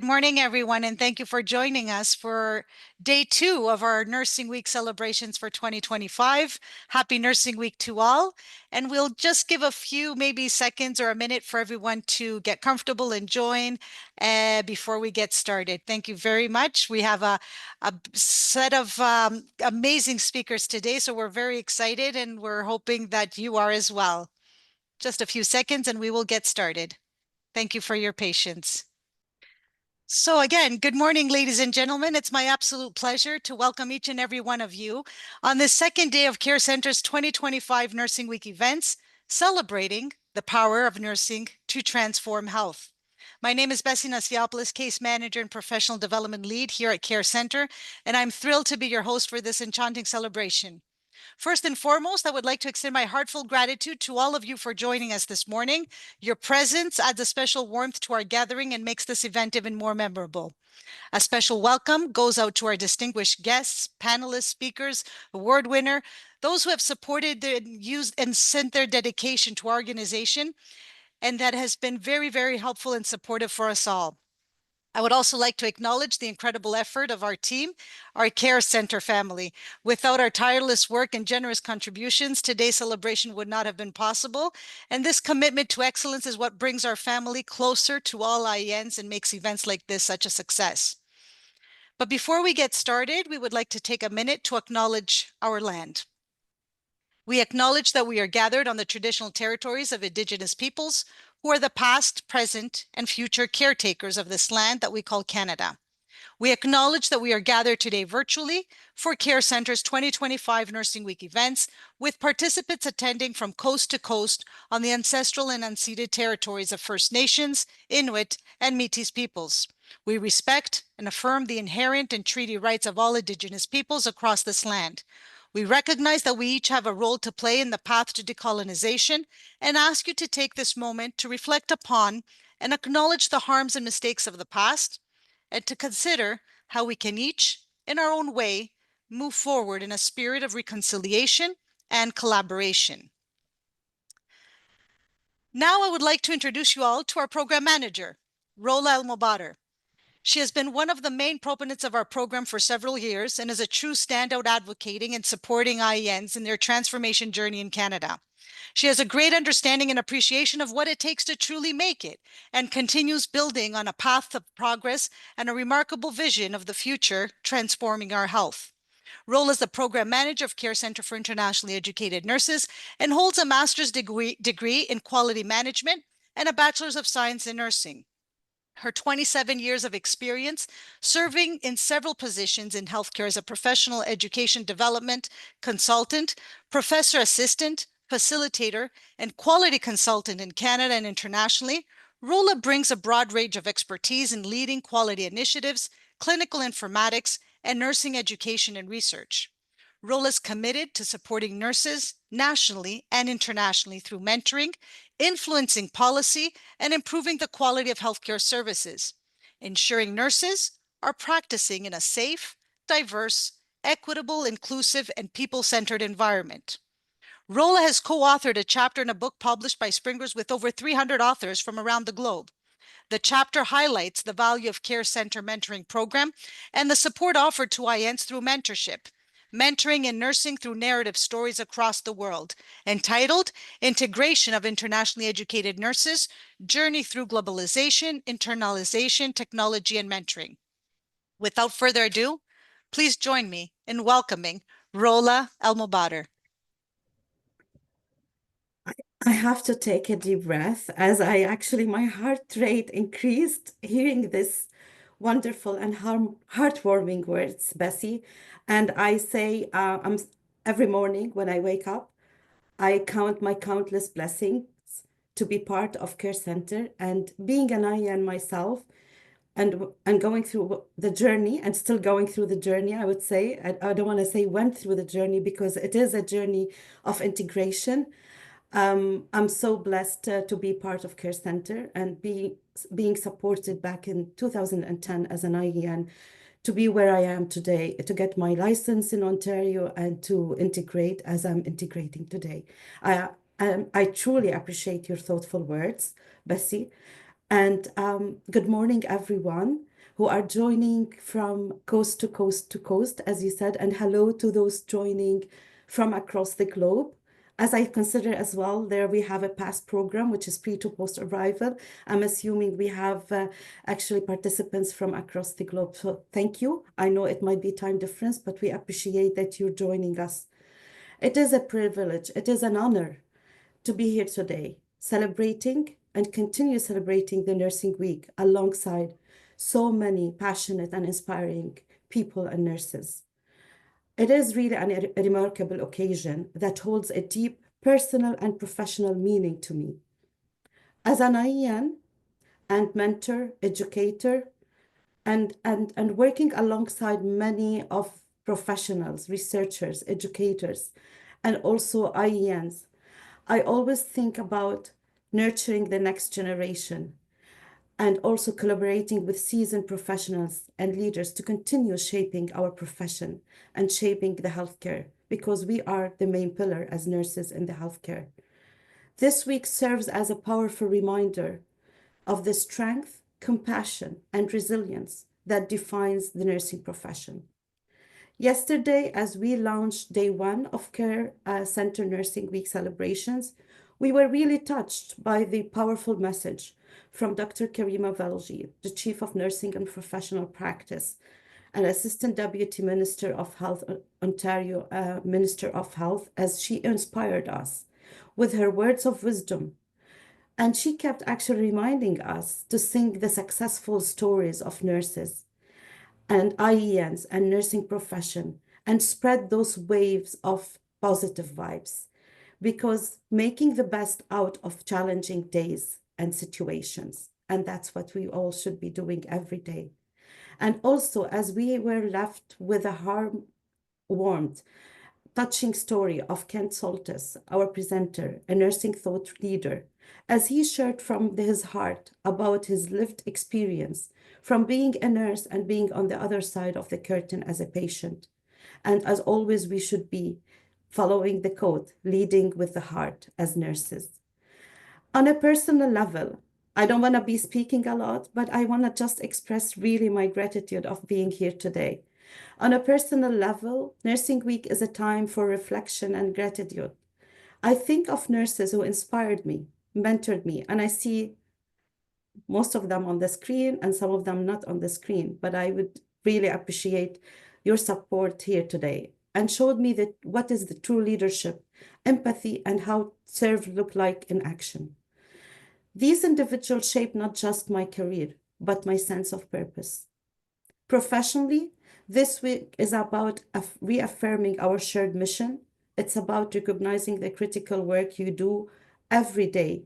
morning, everyone, and thank you for joining us for day 2 of our Nursing Week celebrations for 2025. Happy Nursing Week to all. And we'll just give a few, maybe seconds or a minute for everyone to get comfortable and join before we get started. Thank you very much. We have a set of amazing speakers today, so we're very excited and we're hoping that you are as well. Just a few seconds and we will get started. Thank you for your patience. So again, good morning, ladies and gentlemen. It's my absolute pleasure to welcome each and every one of you on this second day of Care Center's 2025 Nursing Week events, celebrating the power of nursing to transform health. My name is Bessie Nasiopoulos, Case Manager and Professional Development Lead here at Care Center, and I'm thrilled to be your host for this enchanting celebration. First and foremost, I would like to extend my heartfelt gratitude to all of you for joining us this morning. Your presence adds a special warmth to our gathering and makes this event even more memorable. A special welcome goes out to our distinguished guests, panelists, speakers, award winner, those who have supported and used and sent their dedication to our organization, and that has been very, very helpful and supportive for us all. I would also like to acknowledge the incredible effort of our team, our Care Center family. Without our tireless work and generous contributions, today's celebration would not have been possible. And this commitment to excellence is what brings our family closer to all IENs and makes events like this such a success. But before we get started, we would like to take a minute to acknowledge our land. We acknowledge that we are gathered on the traditional territories of Indigenous peoples who are the past, present, and future caretakers of this land that we call Canada. We acknowledge that we are gathered today virtually for Care Center's 2025 Nursing Week events, with participants attending from coast to coast on the ancestral and unceded territories of First Nations, Inuit, and Métis peoples. We respect and affirm the inherent and treaty rights of all Indigenous peoples across this land. We recognize that we each have a role to play in the path to decolonization and ask you to take this moment to reflect upon and acknowledge the harms and mistakes of the past, and to consider how we can each, in our own way, move forward in a spirit of reconciliation and collaboration. Now I would like to introduce you all to our program manager, Rola Almobader. She has been one of the main proponents of our program for several years and is a true standout advocating and supporting IENs in their transformation journey in Canada. She has a great understanding and appreciation of what it takes to truly make it and continues building on a path of progress and a remarkable vision of the future transforming our health. Rola is the program manager of Care Center for Internationally Educated Nurses and holds a master's degree in quality management and a bachelor's of science in nursing. Her 27 years of experience serving in several positions in healthcare as a professional education development consultant, professor assistant, facilitator, and quality consultant in Canada and internationally, Rola brings a broad range of expertise in leading quality initiatives, clinical informatics, and nursing education and research. Rola is committed to supporting nurses nationally and internationally through mentoring, influencing policy, and improving the quality of healthcare services, ensuring nurses are practicing in a safe, diverse, equitable, inclusive, and people-centered environment. Rola has co-authored a chapter in a book published by Springers with over 300 authors from around the globe. The chapter highlights the value of Care Center mentoring program and the support offered to IENs through mentorship, mentoring and nursing through narrative stories across the world, entitled Integration of Internationally Educated Nurses, Journey Through Globalization, Internalization, Technology, and Mentoring. Without further ado, please join me in welcoming Rola Almobader. I have to take a deep breath as my heart rate increased hearing this wonderful and heartwarming words, Bessie. And I say, every morning when I wake up, I count my countless blessings to be part of Care Center and being an IN myself and going through the journey and still going through the journey, I would say. I don't want to say went through the journey because it is a journey of integration. I'm so blessed to be part of Care Center and being supported back in 2010 as an IEN to be where I am today, to get my license in Ontario and to integrate as I'm integrating today. I truly appreciate your thoughtful words, Bessie. And good morning, everyone. who are joining from coast to coast to coast, as you said, and hello to those joining from across the globe. As I consider as well, there we have a past program, which is pre to post arrival. I'm assuming we have actually participants from across the globe. So thank you. I know it might be time difference, but we appreciate that you're joining us. It is a privilege, it is an honor to be here today, celebrating and continue celebrating the Nursing Week alongside so many passionate and inspiring people and nurses. It is really a remarkable occasion that holds a deep personal and professional meaning to me. As an IEN and mentor, educator, and working alongside many of professionals, researchers, educators, and also IENs, I always think about nurturing the next generation and also collaborating with seasoned professionals and leaders to continue shaping our profession and shaping the healthcare because we are the main pillar as nurses in the healthcare. This week serves as a powerful reminder of the strength, compassion, and resilience that defines the nursing profession. Yesterday, as we launched day one of Care Center Nursing Week celebrations, we were really touched by the powerful message from Dr. Karima Velji, the Chief of Nursing and Professional Practice and Assistant Deputy Minister of Health, Ontario Minister of Health, as she inspired us with her words of wisdom. And she kept actually reminding us to sing the successful stories of nurses and IENs and nursing profession and spread those waves of positive vibes because making the best out of challenging days and situations. And that's what we all should be doing every day. And also, as we were left with a heart-warmed, touching story of Kent Soltis, our presenter, a nursing thought leader, as he shared from his heart about his lived experience from being a nurse and being on the other side of the curtain as a patient. And as always, we should be following the code, leading with the heart as nurses. On a personal level, I don't want to be speaking a lot, but I want to just express really my gratitude of being here today. On a personal level, Nursing Week is a time for reflection and gratitude. I think of nurses who inspired me, mentored me, and I see most of them on the screen and some of them not on the screen, but I would really appreciate your support here today and showed me that what is the true leadership, empathy, and how serve look like in action. These individuals shape not just my career, but my sense of purpose. Professionally, this week is about reaffirming our shared mission. It's about recognizing the critical work you do every day,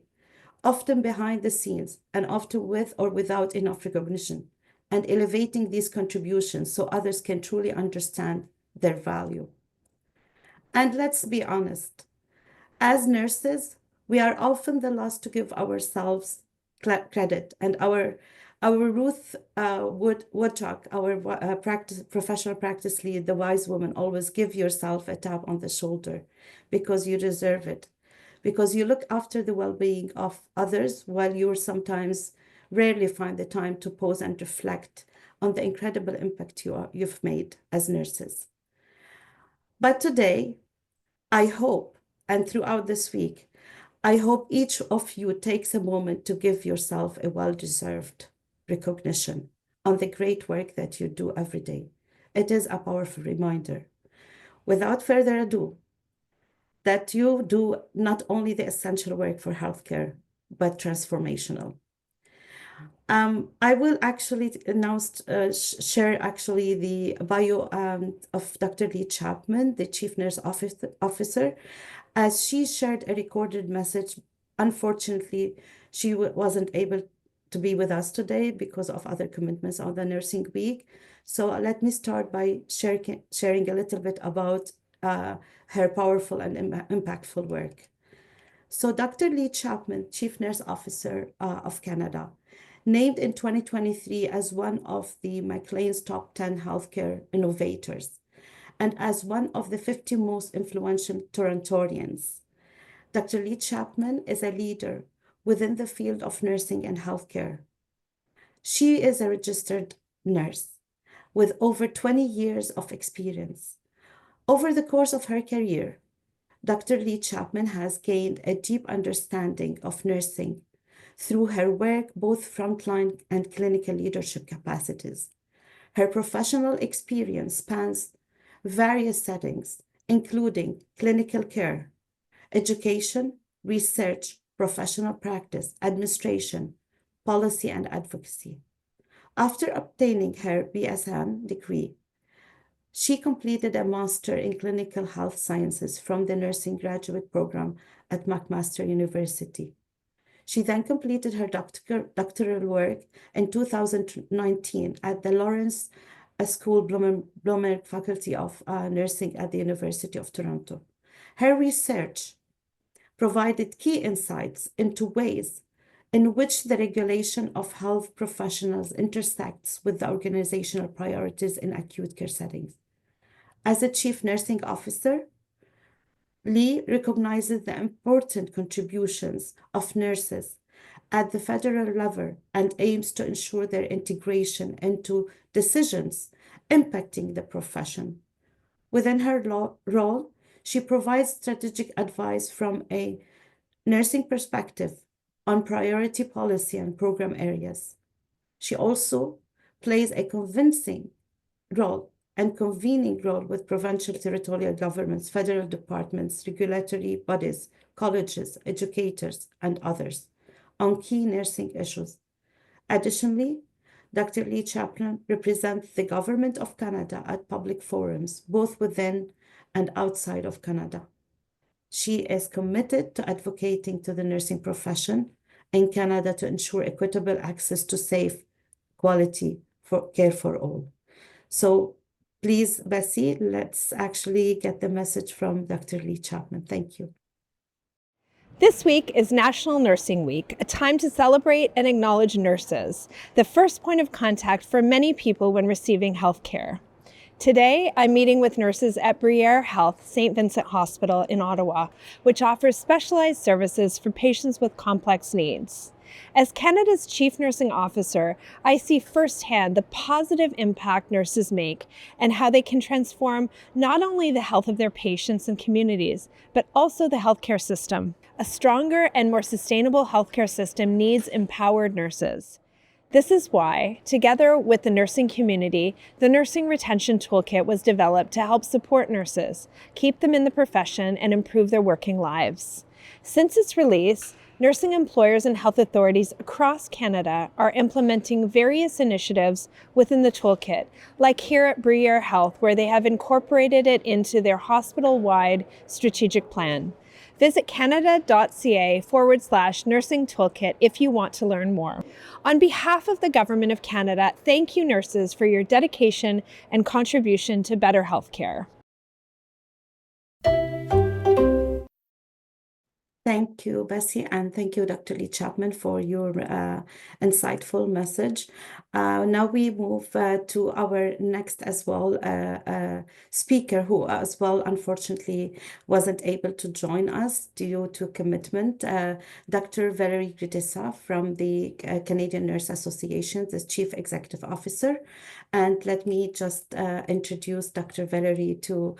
often behind the scenes and often with or without enough recognition, and elevating these contributions so others can truly understand their value. And let's be honest, as nurses, we are often the last to give ourselves credit, and our Ruth Woodchuck, our professional practice lead, the wise woman, always give yourself a tap on the shoulder because you deserve it, because you look after the well-being of others while you sometimes rarely find the time to pause and reflect on the incredible impact you've made as nurses. But today, I hope, and throughout this week, I hope each of you takes a moment to give yourself a well-deserved recognition on the great work that you do every day. It is a powerful reminder, without further ado, that you do not only the essential work for healthcare, but transformational. I will actually now share actually the bio of Dr. Lee Chapman, the Chief Nurse Officer, as she shared a recorded message. Unfortunately, she wasn't able to be with us today because of other commitments on the Nursing Week. So let me start by sharing a little bit about her powerful and impactful work. So Dr. Lee Chapman, Chief Nurse Officer of Canada, named in 2023 as one of the Maclean's top 10 healthcare innovators and as one of the 50 most influential Torontorians. Dr. Lee Chapman is a leader within the field of nursing and healthcare. She is a registered nurse with over 20 years of experience. Over the course of her career, Dr. Lee Chapman has gained a deep understanding of nursing through her work, both frontline and clinical leadership capacities. Her professional experience spans various settings, including clinical care, education, research, professional practice, administration, policy, and advocacy. After obtaining her BSN degree, she completed a Master in Clinical Health Sciences from the Nursing Graduate Program at McMaster University. She then completed her doctoral work in 2019 at the Lawrence School Bloomberg Faculty of Nursing at the University of Toronto. Her research provided key insights into ways in which the regulation of health professionals intersects with the organizational priorities in acute care settings. As a chief nursing officer, Lee recognizes the important contributions of nurses at the federal level and aims to ensure their integration into decisions impacting the profession. Within her role, she provides strategic advice from a nursing perspective on priority policy and program areas. She also plays a convincing role and convening role with provincial territorial governments, federal departments, regulatory bodies, colleges, educators, and others on key nursing issues. Additionally, Dr. Lee Chaplin represents the Government of Canada at public forums, both within and outside of Canada. She is committed to advocating to the nursing profession in Canada to ensure equitable access to safe, quality care for all. So please, Bessie, let's actually get the message from Dr. Lee Chapman. Thank you. This week is National Nursing Week, a time to celebrate and acknowledge nurses, the first point of contact for many people when receiving health care. Today, I'm meeting with nurses at Briere Health St. Vincent Hospital in Ottawa, which offers specialized services for patients with complex needs. As Canada's Chief Nursing Officer, I see firsthand the positive impact nurses make and how they can transform not only the health of their patients and communities, but also the healthcare system. A stronger and more sustainable healthcare system needs empowered nurses. This is why, together with the nursing community, the Nursing Retention Toolkit was developed to help support nurses, keep them in the profession, and improve their working lives. Since its release, nursing employers and health authorities across Canada are implementing various initiatives within the toolkit, like here at Briere Health, where they have incorporated it into their hospital-wide strategic plan. Visit canada.ca/nursing toolkit if you want to learn more. On behalf of the Government of Canada, thank you, nurses, for your dedication and contribution to better healthcare. Thank you, Bessie, and thank you, Dr. Lee Chapman, for your insightful message. Now we move to our next as well speaker, who as well, unfortunately, wasn't able to join us due to commitment. Dr. Valerie Gridessa from the Canadian Nurse Association, the Chief Executive Officer. And let me just introduce Dr. Valerie to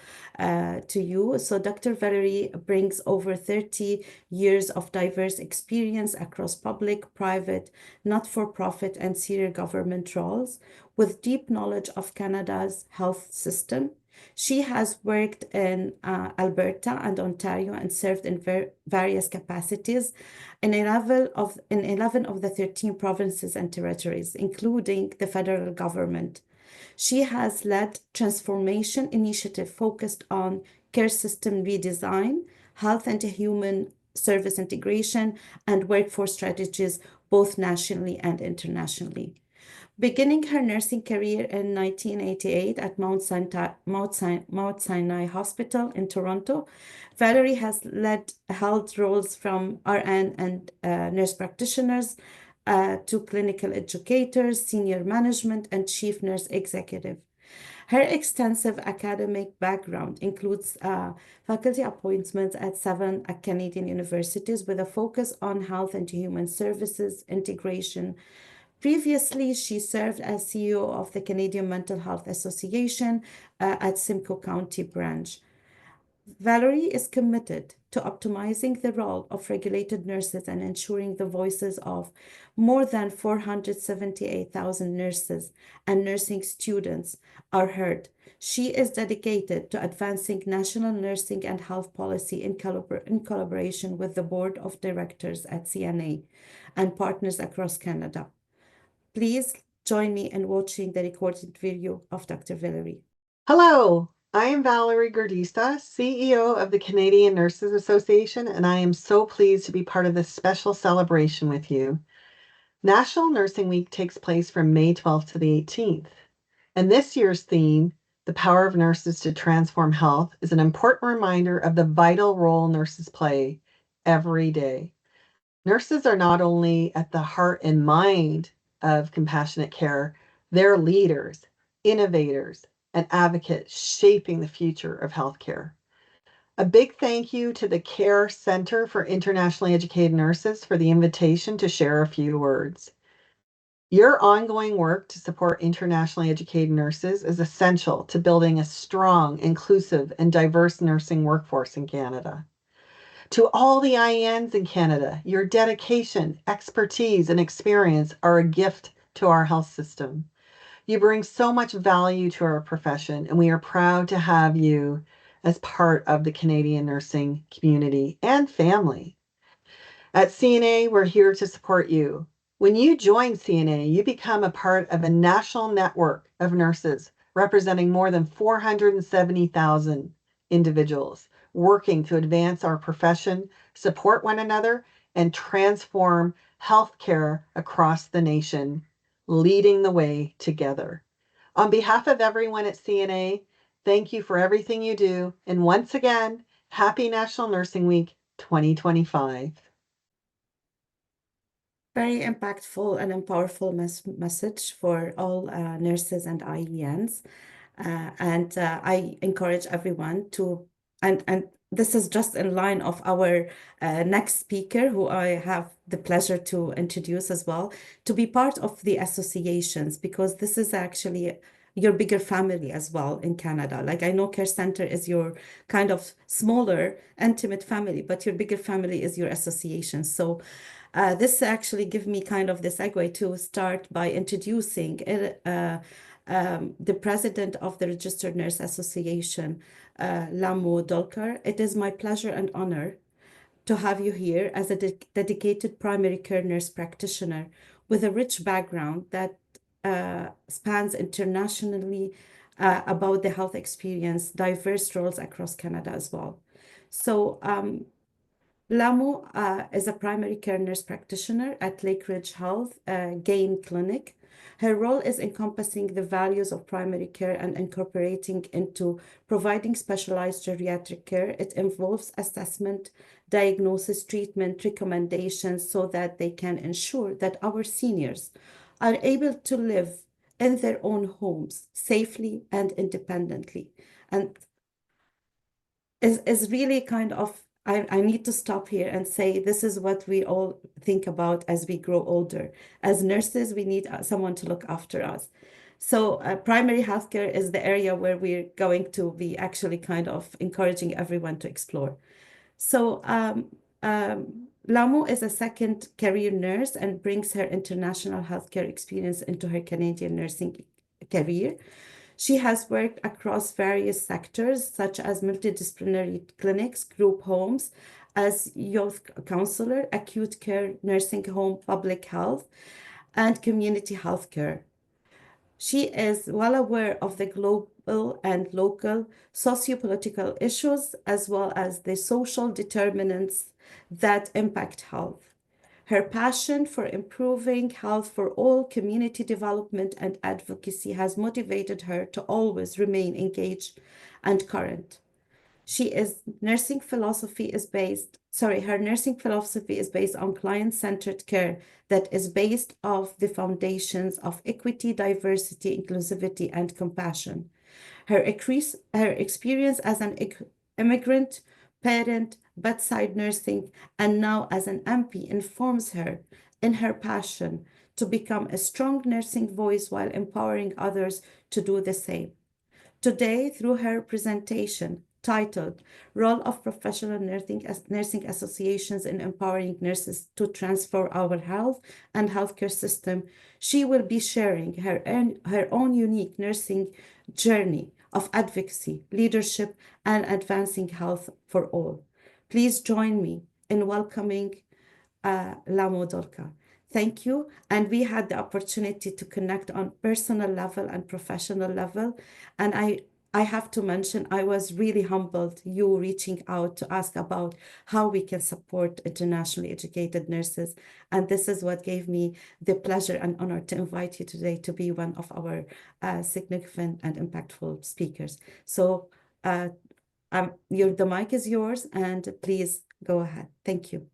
you. So Dr. Valerie brings over 30 years of diverse experience across public, private, not-for-profit, and senior government roles, with deep knowledge of Canada's health system. She has worked in Alberta and Ontario and served in various capacities in 11 of the 13 provinces and territories, including the federal government. She has led transformation initiative focused on care system redesign, health and human service integration, and workforce strategies, both nationally and internationally. Beginning her nursing career in 1988 at Mount Sinai Hospital in Toronto, Valerie has held roles from RN and nurse practitioners to clinical educators, senior management, and chief nurse executive. Her extensive academic background includes faculty appointments at 7 Canadian universities with a focus on health and human services integration, Previously, she served as CEO of the Canadian Mental Health Association at Simcoe County branch. Valerie is committed to optimizing the role of regulated nurses and ensuring the voices of more than 478,000 nurses and nursing students are heard. She is dedicated to advancing national nursing and health policy in collaboration with the board of directors at CNA and partners across Canada. Please join me in watching the recorded video of Dr. Valerie. Hello, I am Valerie Gordista, CEO of the Canadian Nurses Association, and I am so pleased to be part of this special celebration with you. National Nursing Week takes place from May 12th to the 18th, and this year's theme, The Power of Nurses to Transform Health, is an important reminder of the vital role nurses play every day. Nurses are not only at the heart and mind of compassionate care, they're leaders, innovators, and advocates shaping the future of healthcare. A big thank you to the CARE Center for Internationally Educated Nurses for the invitation to share a few words. Your ongoing work to support internationally educated nurses is essential to building a strong, inclusive, and diverse nursing workforce in Canada. To all the IENs in Canada, your dedication, expertise, and experience are a gift to our health system. You bring so much value to our profession, and we are proud to have you as part of the Canadian nursing community and family. At CNA, we're here to support you. When you join CNA, you become a part of a national network of nurses representing more than 470,000 individuals working to advance our profession, support one another, and transform healthcare across the nation, leading the way together. On behalf of everyone at CNA, thank you for everything you do. And once again, happy National Nursing Week 2025. Very impactful and powerful message for all nurses and IENs. I encourage everyone to, and this is just in line of our next speaker, who I have the pleasure to introduce as well, to be part of the associations, because this is actually your bigger family as well in Canada. Like, I know Care Center is your kind of smaller, intimate family, but your bigger family is your association. So this actually give me kind of the segue to start by introducing the president of the Registered Nurse Association, Lamo Dolkar. It is my pleasure and honor to have you here as a dedicated primary care nurse practitioner with a rich background that spans internationally about the health experience, diverse roles across Canada as well. So Lamu is a primary care nurse practitioner at Lake Ridge Health Gain Clinic. Her role is encompassing the values of primary care and incorporating into providing specialized geriatric care. It involves assessment, diagnosis, treatment, recommendations, so that they can ensure that our seniors are able to live in their own homes safely and independently. And is really kind of, I need to stop here and say this is what we all think about as we grow older. As nurses, we need someone to look after us. So primary healthcare is the area where we're going to be actually kind of encouraging everyone to explore. So Lamu is a second career nurse and brings her international healthcare experience into her Canadian nursing career. She has worked across various sectors, such as multidisciplinary clinics, group homes, as youth counselor, acute care, nursing home, public health, and community health care. She is well aware of the global and local socio-political issues, as well as the social determinants that impact health. Her passion for improving health for all, community development, and advocacy has motivated her to always remain engaged and current. Her nursing philosophy is based on client-centered care that is based off the foundations of equity, diversity, inclusivity, and compassion. Her experience as an immigrant, parent, bedside nursing, and now as an MP informs her in her passion to become a strong nursing voice while empowering others to do the same. Today, through her presentation titled Role of Professional Nursing Associations in Empowering Nurses to Transform Our Health and Healthcare System, she will be sharing her own unique nursing journey of advocacy, leadership, and advancing health for all. Please join me in welcoming Lamo Dolka. Thank you. And we had the opportunity to connect on personal level and professional level. And I have to mention, I was really humbled you reaching out to ask about how we can support internationally educated nurses. And this is what gave me the pleasure and honor to invite you today to be one of our significant and impactful speakers. So the mic is yours, and please go ahead. Thank you.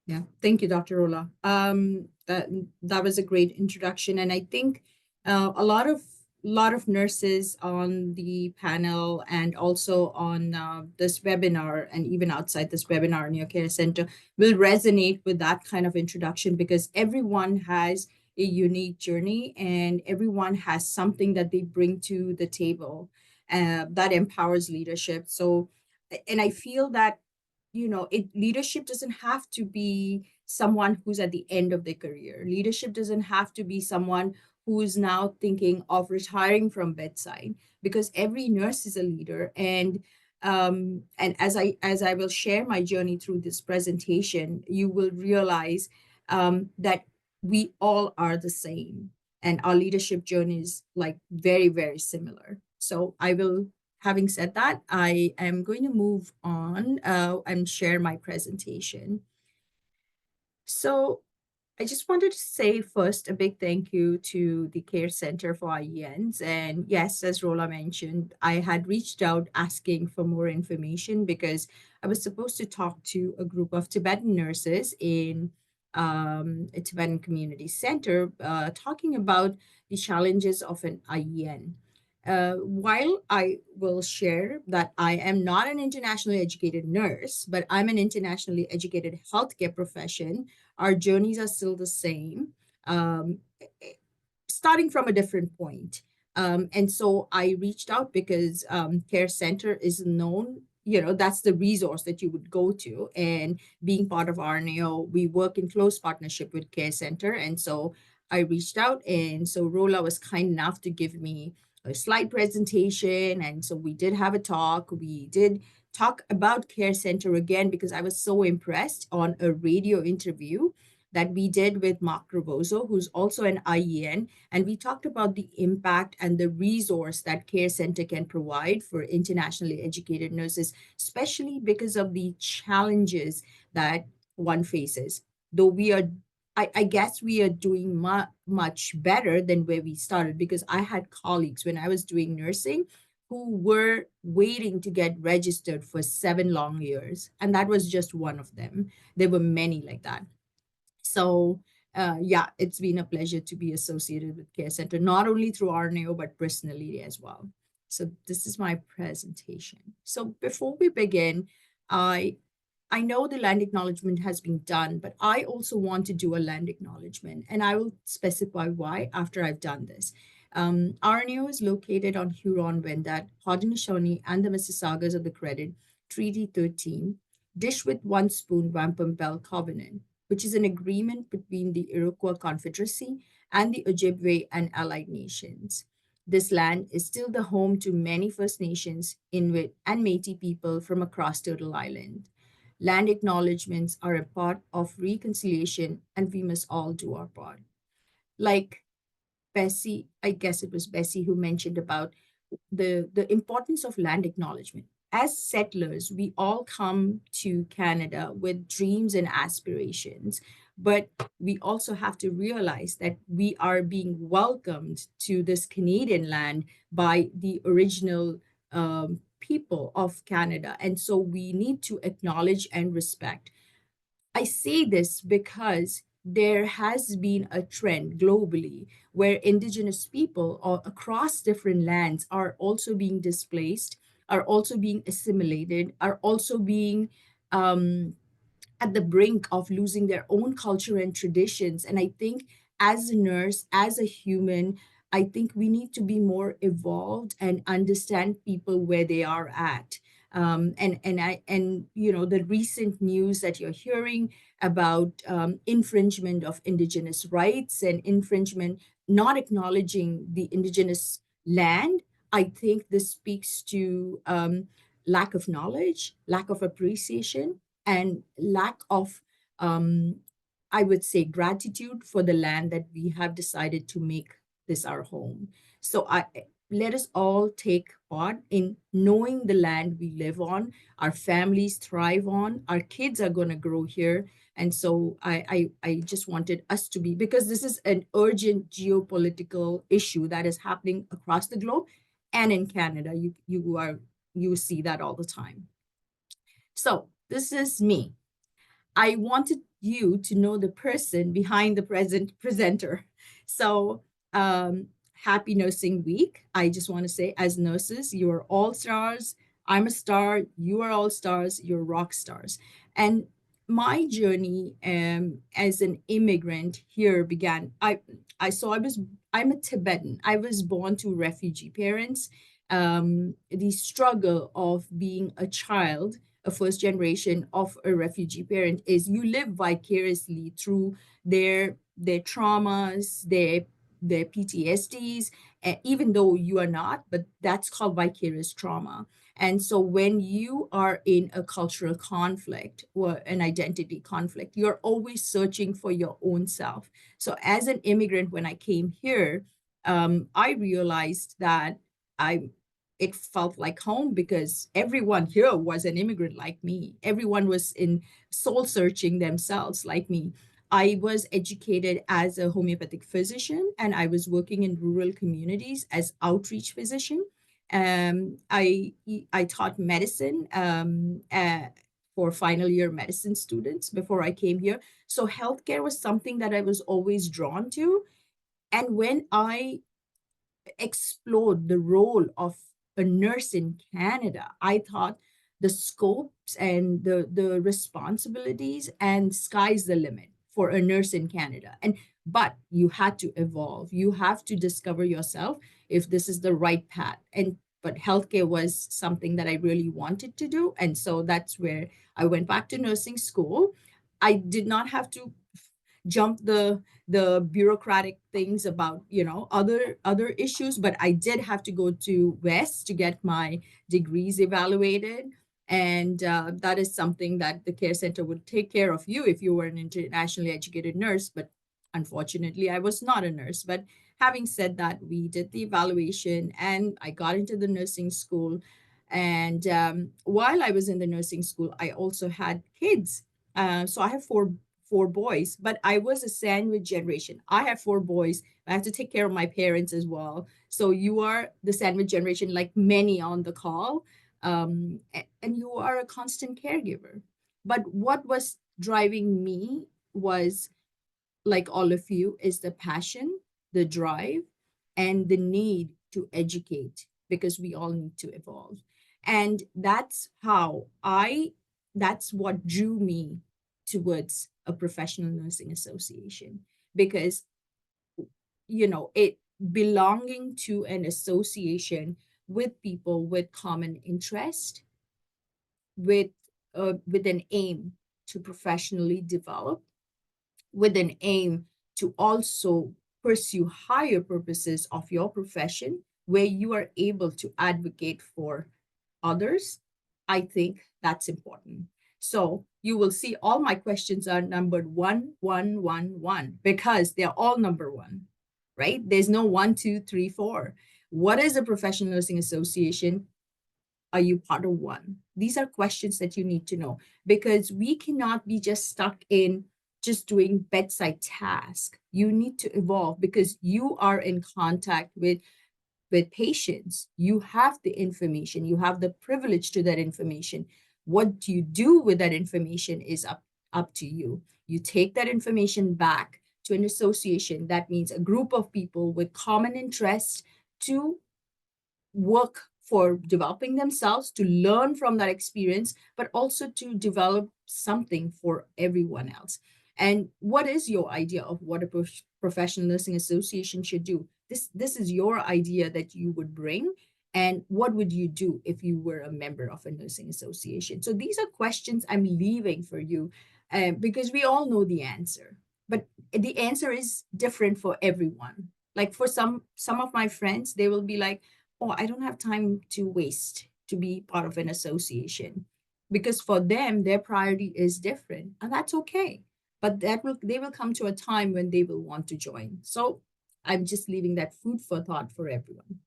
Yeah, thank you, Dr. Rola. That was a great introduction, and I think a lot of nurses on the panel and also on this webinar and even outside this webinar in your care center will resonate with that kind of introduction because everyone has a unique journey and everyone has something that they bring to the table that empowers leadership. So, and I feel that leadership doesn't have to be someone who's at the end of their career. Leadership doesn't have to be someone who is now thinking of retiring from bedside, because every nurse is a leader. And as I will share my journey through this presentation, you will realize that we all are the same, and our leadership journey is like very, very similar. So having said that, I am going to move on and share my presentation. So I just wanted to say first a big thank you to the Care Center for IENs. And yes, as Rola mentioned, I had reached out asking for more information because I was supposed to talk to a group of Tibetan nurses in a Tibetan community center, talking about the challenges of an IEN. While I will share that I am not an internationally educated nurse, but I'm an internationally educated healthcare profession, our journeys are still the same, um, starting from a different point. And so I reached out because Care Center is known, that's the resource that you would go to. And being part of RNAO, we work in close partnership with Care Center. And so I reached out, and so Rola was kind enough to give me a slide presentation. And so we did have a talk. We did talk about Care Center again because I was so impressed on a radio interview that we did with Mark Rebozo, who's also an IEN, and we talked about the impact and the resource that Care Center can provide for internationally educated nurses, especially because of the challenges that one faces. Though I guess we are doing much better than where we started, because I had colleagues when I was doing nursing who were waiting to get registered for 7 long years. And that was just one of them. There were many like that. So yeah, it's been a pleasure to be associated with Care Center, not only through RNAO, but personally as well. So this is my presentation. So before we begin, I I know the land acknowledgement has been done, but I also want to do a land acknowledgement, and I will specify why after I've done this. RNAO is located on Huron-Wendat, Haudenosaunee, and the Mississaugas of the Credit, Treaty 13, Dish with One Spoon Wampum Bell Covenant, which is an agreement between the Iroquois Confederacy and the Ojibwe and allied nations. This land is still the home to many First Nations, Inuit, and Métis people from across Turtle Island. Land acknowledgements are a part of reconciliation, and we must all do our part. Like Bessie, I guess it was Bessie who mentioned about the importance of land acknowledgement. As settlers, we all come to Canada with dreams and aspirations, but we also have to realize that we are being welcomed to this Canadian land by the original people of Canada. And so we need to acknowledge and respect. I say this because there has been a trend globally where Indigenous people across different lands are also being displaced, are also being assimilated, are also being um, at the brink of losing their own culture and traditions. And I think as a nurse, as a human, I think we need to be more evolved and understand people where they are at. And you know, the recent news that you're hearing about infringement of indigenous rights and infringement, not acknowledging the indigenous land, I think this speaks to lack of knowledge, lack of appreciation, and lack of, um, I would say, gratitude for the land that we have decided to make this our home. So let us all take part in knowing the land we live on, our families thrive on, our kids are going to grow here. And so I just wanted us to be, because this is an urgent geopolitical issue that is happening across the globe and in Canada. You see that all the time. So this is me. I wanted you to know the person behind the presenter. So, happy Nursing Week. I just want to say, as nurses, you are all stars. I'm a star. You are all stars. You're rock stars. And my journey as an immigrant here began. I'm a Tibetan. I was born to refugee parents. The struggle of being a child, a first generation of a refugee parent, is you live vicariously through their traumas, their PTSDs, even though you are not, but that's called vicarious trauma. And so when you are in a cultural conflict or an identity conflict, you're always searching for your own self. So as an immigrant, when I came here, I realized that I it felt like home, because everyone here was an immigrant like me. Everyone was in soul searching themselves like me. I was educated as a homeopathic physician, and I was working in rural communities as outreach physician. I taught medicine for final year medicine students before I came here. So healthcare was something that I was always drawn to. And when I explored the role of a nurse in Canada, I thought the scopes and the responsibilities, and sky's the limit for a nurse in Canada. And but you had to evolve. You have to discover yourself if this is the right path. And but healthcare was something that I really wanted to do. And so that's where I went back to nursing school. I did not have to jump the bureaucratic things about other issues, but I did have to go to West to get my degrees evaluated. And that is something that the care center would take care of you if you were an internationally educated nurse. But unfortunately, I was not a nurse. But having said that, we did the evaluation and I got into the nursing school. And while I was in the nursing school, I also had kids. So I have four boys, but I was a sandwich generation. I have four boys. I have to take care of my parents as well. So you are the sandwich generation, like many on the call, and you are a constant caregiver. But what was driving me was, like all of you, is the passion, the drive, and the need to educate, because we all need to evolve. And that's what drew me towards a professional nursing association, because it belonging to an association with people with common interest, with with an aim to professionally develop, with an aim to also pursue higher purposes of your profession, where you are able to advocate for others. I think that's important. So you will see all my questions are numbered 1, 1, 1, 1, because they're all number one, right? There's no 1, 2, 3, 4. What is a professional nursing association? Are you part of one? These are questions that you need to know, because we cannot be just stuck in just doing bedside tasks. You need to evolve, because you are in contact with patients. You have the information, you have the privilege to that information. What you do with that information is up to you. You take that information back to an association. That means a group of people with common interests to work for developing themselves, to learn from that experience, but also to develop something for everyone else. And what is your idea of what a professional nursing association should do? This is your idea that you would bring. And what would you do if you were a member of a nursing association? So these are questions I'm leaving for you, because we all know the answer, but the answer is different for everyone. Like for some of my friends, they will be like, oh, I don't have time to waste to be part of an association, because for them their priority is different, and that's okay. But they will come to a time when they will want to join. So I'm just leaving that food for thought for everyone,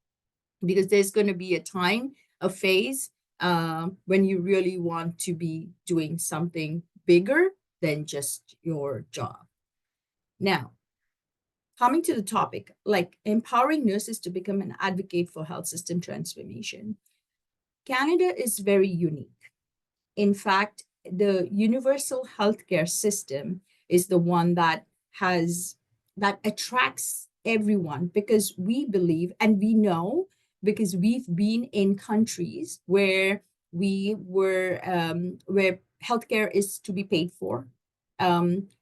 because there's going to be a time, a phase, when you really want to be doing something bigger than just your job. Now, coming to the topic, like empowering nurses to become an advocate for health system transformation. Canada is very unique. In fact, the universal healthcare system is the one that attracts everyone, because we believe and we know, because we've been in countries where where healthcare is to be paid for,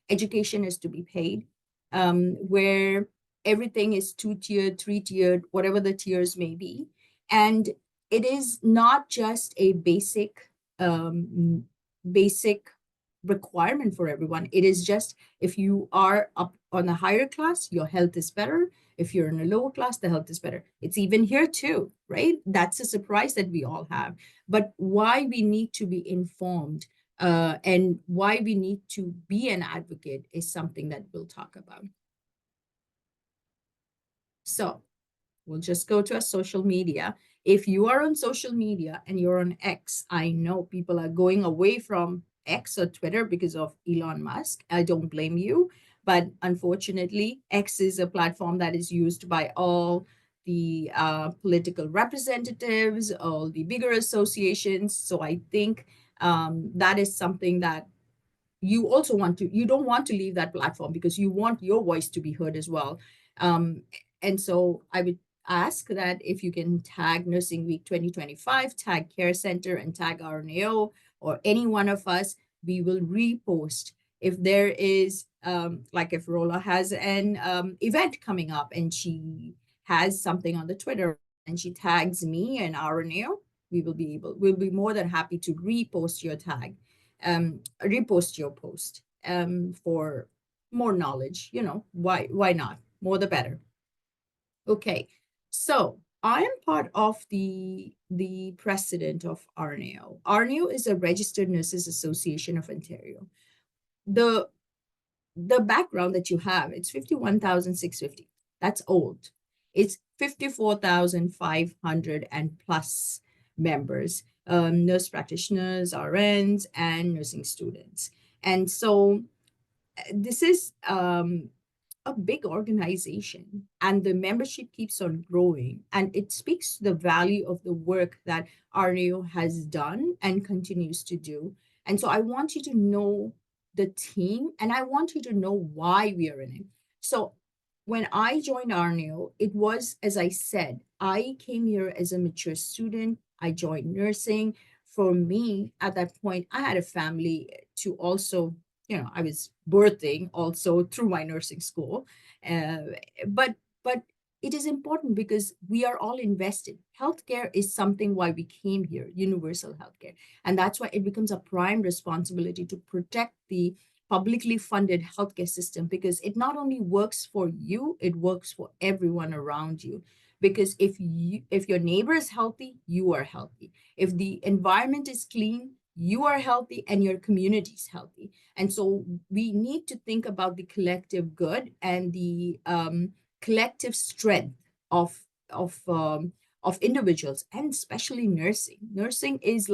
education is to be paid, where everything is two-tiered, three-tiered, whatever the tiers may be. And it is not just a basic requirement for everyone. It is just, if you are up on a higher class, your health is better. If you're in a lower class, the health is better. It's even here too, right? That's a surprise that we all have. But why we need to be informed, and why we need to be an advocate, is something that we'll talk about. So we'll just go to a social media. If you are on social media and you're on X, I know people are going away from X or Twitter because of Elon Musk. I don't blame you. But unfortunately, X is a platform that is used by all the political representatives, all the bigger associations. So I think that is something that you don't want to leave that platform, because you want your voice to be heard as well. And so I would ask that if you can tag Nursing Week 2025, tag Care Center, and tag RNAO, or any one of us, we will repost. If there is, like if Rola has an event coming up and she has something on the Twitter and she tags me and RNAO, we'll be more than happy to repost your tag, repost your post, for more knowledge. Why not? More the better. Okay, so I am part of the president of RNAO. RNAO is a Registered Nurses Association of Ontario. The the background that you have, it's 51,650. That's old. It's 54,500 and plus members, nurse practitioners, RNs, and nursing students. And so this is a big organization, and the membership keeps on growing, and it speaks to the value of the work that RNAO has done and continues to do. And so I want you to know the team, and I want you to know why we are in it. So when I joined RNAO, it was, as I said, I came here as a mature student. I joined nursing. For me, at that point, I had a family to also, I was birthing also through my nursing school. Uh, but it is important because we are all invested. Healthcare is something why we came here, universal healthcare. And that's why it becomes a prime responsibility to protect the publicly funded healthcare system, because it not only works for you, it works for everyone around you. Because if your neighbor is healthy, you are healthy. If the environment is clean, you are healthy and your community is healthy. And so we need to think about the collective good and the collective strength of of um, of individuals, and especially nursing. Nursing is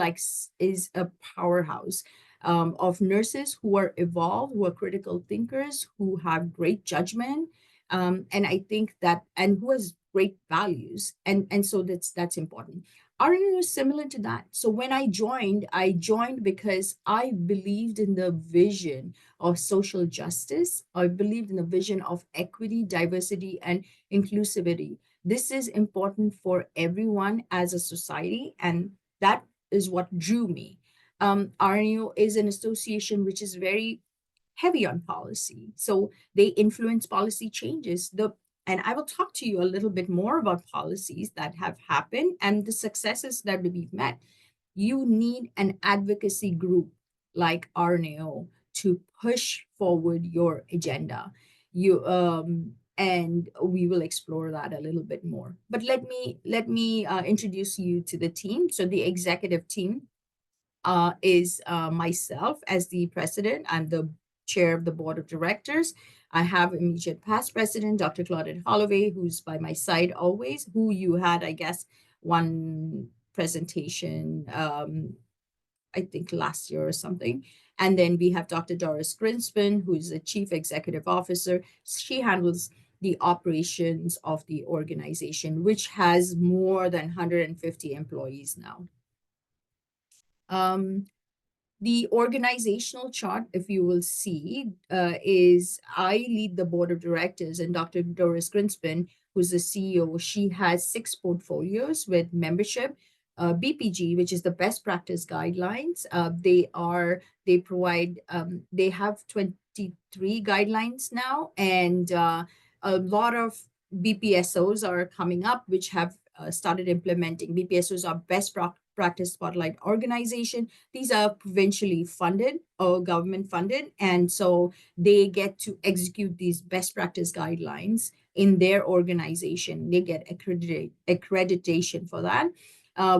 a powerhouse of nurses who are evolved, who are critical thinkers, who have great judgment, and I think that, and who has great values, and so that's important. RNU is similar to that. So when I joined because I believed in the vision of social justice. I believed in the vision of equity, diversity, and inclusivity. This is important for everyone as a society, and that is what drew me. RNO is an association which is very heavy on policy. So they influence policy changes. And I will talk to you a little bit more about policies that have happened and the successes that we've met. You need an advocacy group like RNAO to push forward your agenda. And we will explore that a little bit more. But let me introduce you to the team. So the executive team is myself as the president. I'm the chair of the board of directors. I have immediate past president, Dr. Claudette Holloway, who's by my side always, who you had, I guess, one presentation, I think last year or something. And then we have Dr. Doris Grinspan, who is the chief executive officer. She handles the operations of the organization, which has more than 150 employees now. The organizational chart, if you will see, is I lead the board of directors, and Dr. Doris Grinspan, who's the CEO, she has 6 portfolios with membership. BPG, which is the best practice guidelines. They provide, they have 23 guidelines now, and a lot of BPSOs are coming up, which have started implementing. BPSOs are best practice spotlight organization. These are provincially funded or government funded, and so they get to execute these best practice guidelines in their organization. They get accreditation for that.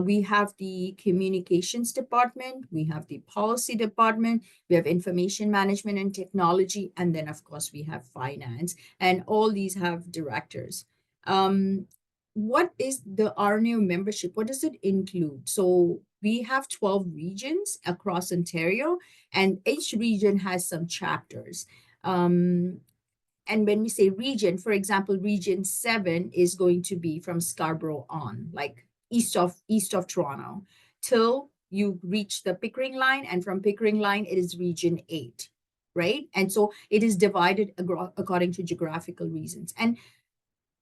We have the communications department, we have the policy department, we have information management and technology, and then of course we have finance, and all these have directors. What is the RNAO membership? What does it include? So we have 12 regions across Ontario, and each region has some chapters. And when we say region, for example, region 7 is going to be from Scarborough on, like east of Toronto, till you reach the Pickering line, and from Pickering line it is region 8, right? And so it is divided according to geographical reasons. And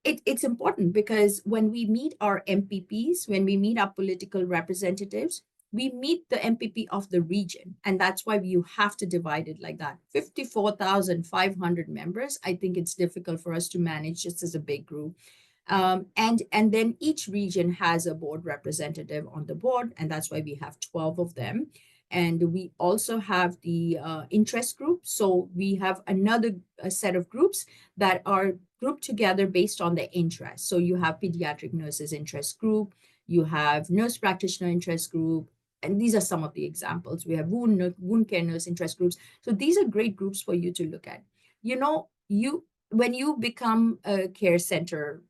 it's important because when we meet our MPPs, when we meet our political representatives, we meet the MPP of the region. And that's why you have to divide it like that. 54,500 members. I think it's difficult for us to manage just as a big group. And then each region has a board representative on the board, and that's why we have 12 of them. And we also have the interest group. So we have another set of groups that are grouped together based on their interest. So you have pediatric nurses interest group, you have nurse practitioner interest group, and these are some of the examples. We have wound care nurse interest groups. So these are great groups for you to look at. You know, when you become a care center,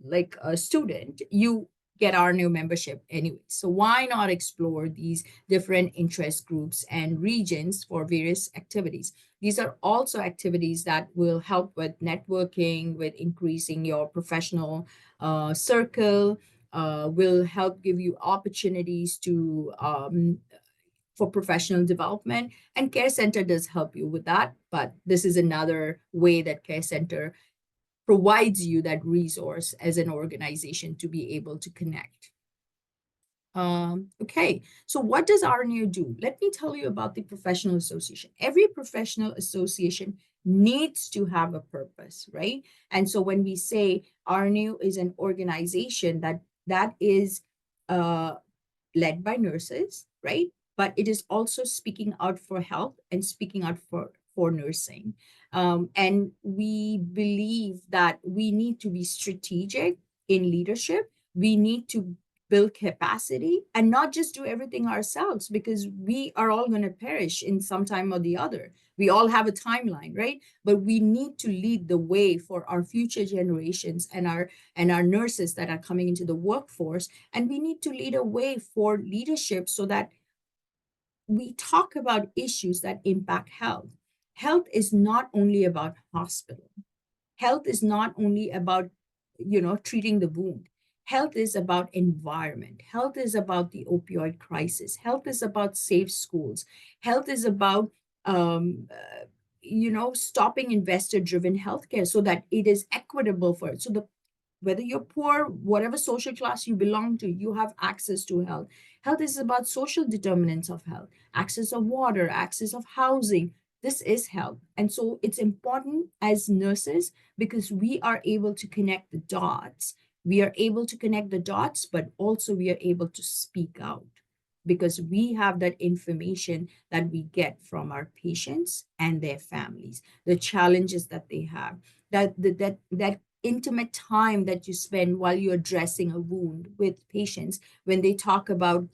like a student, you get our new membership anyway. So why not explore these different interest groups and regions for various activities? These are also activities that will help with networking, with increasing your professional circle, will help give you opportunities to for professional development. And Care Center does help you with that, but this is another way that Care Center provides you that resource as an organization to be able to connect. Okay, so what does RNU do? Let me tell you about the professional association. Every professional association needs to have a purpose, right? And so when we say RNU is an organization that is led by nurses, right? But it is also speaking out for health and speaking out for nursing. And we believe that we need to be strategic in leadership. We need to build capacity and not just do everything ourselves, because we are all going to perish in some time or the other. We all have a timeline, right? But we need to lead the way for our future generations and our nurses that are coming into the workforce. And we need to lead a way for leadership so that we talk about issues that impact health. Health is not only about hospital. Health is not only about, treating the wound. Health is about environment. Health is about the opioid crisis. Health is about safe schools. Health is about, stopping investor-driven healthcare so that it is equitable for it. So whether you're poor, whatever social class you belong to, you have access to health. Health is about social determinants of health, access of water, access of housing. This is health. And so it's important as nurses because we are able to connect the dots. We are able to connect the dots, but also we are able to speak out because we have that information that we get from our patients and their families, the challenges that they have, that intimate time that you spend while you're dressing a wound with patients when they talk about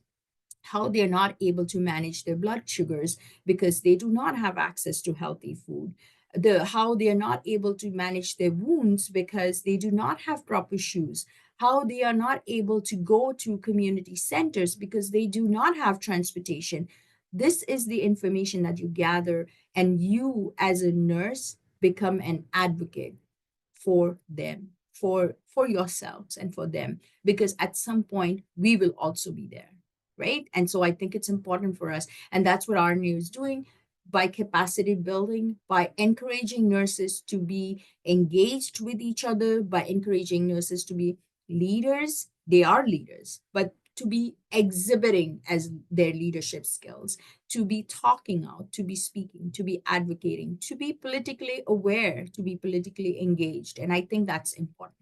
how they're not able to manage their blood sugars because they do not have access to healthy food, the how they are not able to manage their wounds because they do not have proper shoes, how they are not able to go to community centers because they do not have transportation. This is the information that you gather, and you as a nurse become an advocate for them, for yourselves and for them, because at some point we will also be there, right? And so I think it's important for us, and that's what our new is doing by capacity building, by encouraging nurses to be engaged with each other, by encouraging nurses to be leaders. They are leaders, but to be exhibiting as their leadership skills, to be talking out, to be speaking, to be advocating, to be politically aware, to be politically engaged. And I think that's important.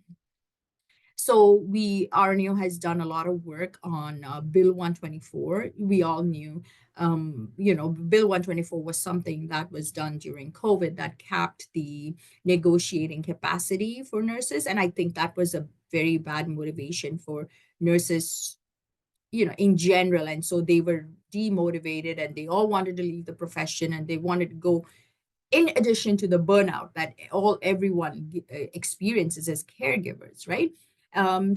So RNO has done a lot of work on Bill 124. We all knew, Bill 124 was something that was done during COVID that capped the negotiating capacity for nurses. And I think that was a very bad motivation for nurses, in general. And so they were demotivated and they all wanted to leave the profession and they wanted to go, in addition to the burnout that everyone experiences as caregivers, right?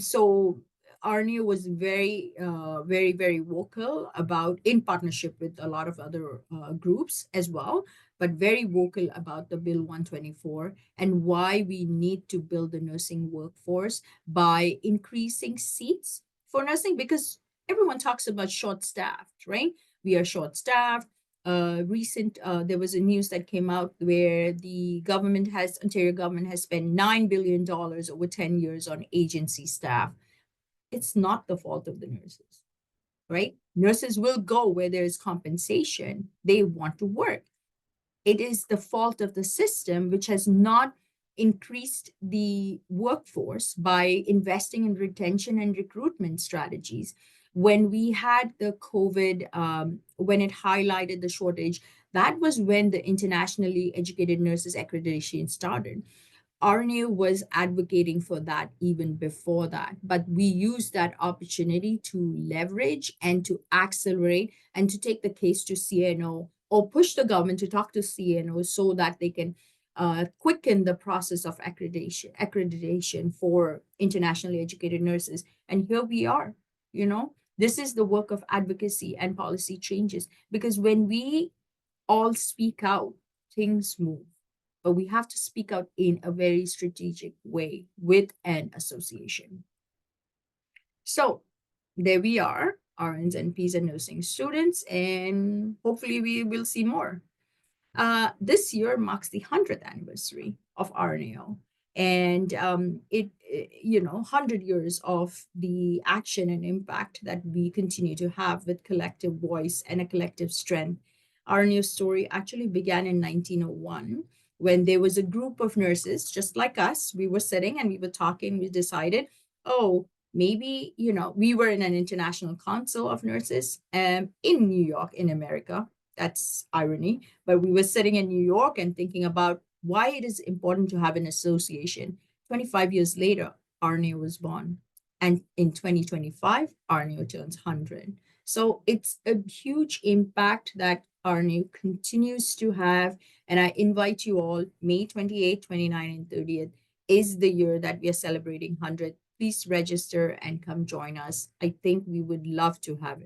So Arnia was very, very, very vocal about, in partnership with a lot of other groups as well, but very vocal about the Bill 124 and why we need to build the nursing workforce by increasing seats for nursing, because everyone talks about short-staffed, right? We are short-staffed. There was a news that came out where the Ontario government has spent $9 billion over 10 years on agency staff. It's not the fault of the nurses, right? Nurses will go where there is compensation. They want to work. It is the fault of the system, which has not increased the workforce by investing in retention and recruitment strategies. When we had the COVID, when it highlighted the shortage, that was when the internationally educated nurses accreditation started. RNA was advocating for that even before that, but we used that opportunity to leverage and to accelerate and to take the case to CNO or push the government to talk to CNO so that they can quicken the process of accreditation for internationally educated nurses. And here we are, this is the work of advocacy and policy changes, because when we all speak out, things move. But we have to speak out in a very strategic way with an association. So there we are, RNs, NPs, and nursing students, and hopefully we will see more. This year marks the 100th anniversary of RNAO, and 100 years of the action and impact that we continue to have with collective voice and a collective strength. RNAO story actually began in 1901 when there was a group of nurses just like us. We were sitting and we were talking. We decided, oh, maybe, we were in an international council of nurses in New York, in America. That's irony. But we were sitting in New York and thinking about why it is important to have an association. 25 years later, RNAO was born. And in 2025, RNAO turns 100. So it's a huge impact that RNAO continues to have. And I invite you all, May 28, 29, and 30th is the year that we are celebrating 100. Please register and come join us. I think we would love to have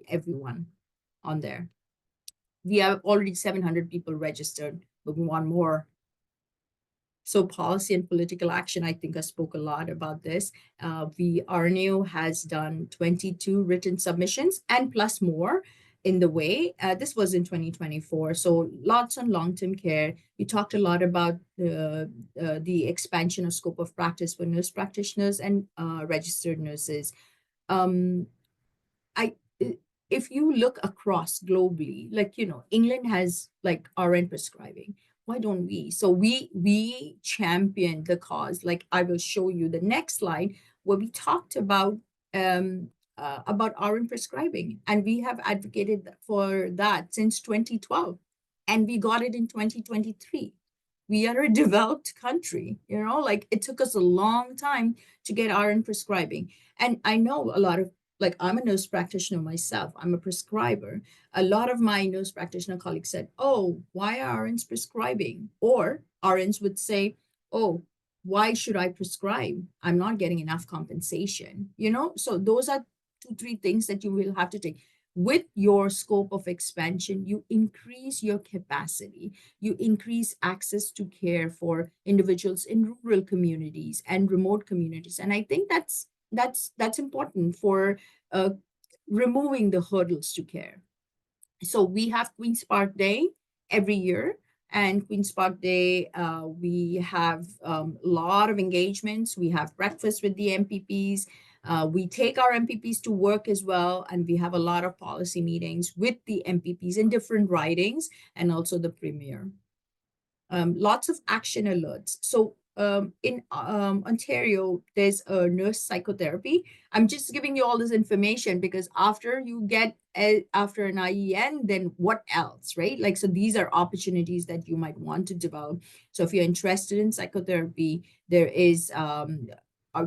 everyone on there. We have already 700 people registered, but we want more. So policy and political action, I think I spoke a lot about this. RNAO has done 22 written submissions and plus more. in the way. This was in 2024. So lots on long-term care. We talked a lot about the expansion of scope of practice for nurse practitioners and registered nurses. Um, I if you look across globally, like England has like RN prescribing. Why don't we? So we champion the cause. Like I will show you the next slide where we talked about RN prescribing, and we have advocated for that since 2012, and we got it in 2023. We are a developed country, like it took us a long time to get RN prescribing. And I know a lot of, like, I'm a nurse practitioner myself, I'm a prescriber. A lot of my nurse practitioner colleagues said, oh, why are RNs prescribing? Or RNs would say, oh, why should I prescribe? I'm not getting enough compensation. So those are 2, 3 things that you will have to take. With your scope of expansion, you increase your capacity, you increase access to care for individuals in rural communities and remote communities. And I think that's important for uh, removing the hurdles to care. So we have Queen's Park Day every year. And Queen's Park Day, we have a lot of engagements. We have breakfast with the MPPs. We take our MPPs to work as well. And we have a lot of policy meetings with the MPPs in different ridings and also the Premier. Lots of action alerts. So in Ontario, there's a nurse psychotherapy. I'm just giving you all this information because after you get after an IEN, then what else, right? Like, so these are opportunities that you might want to develop. So if you're interested in psychotherapy, there is,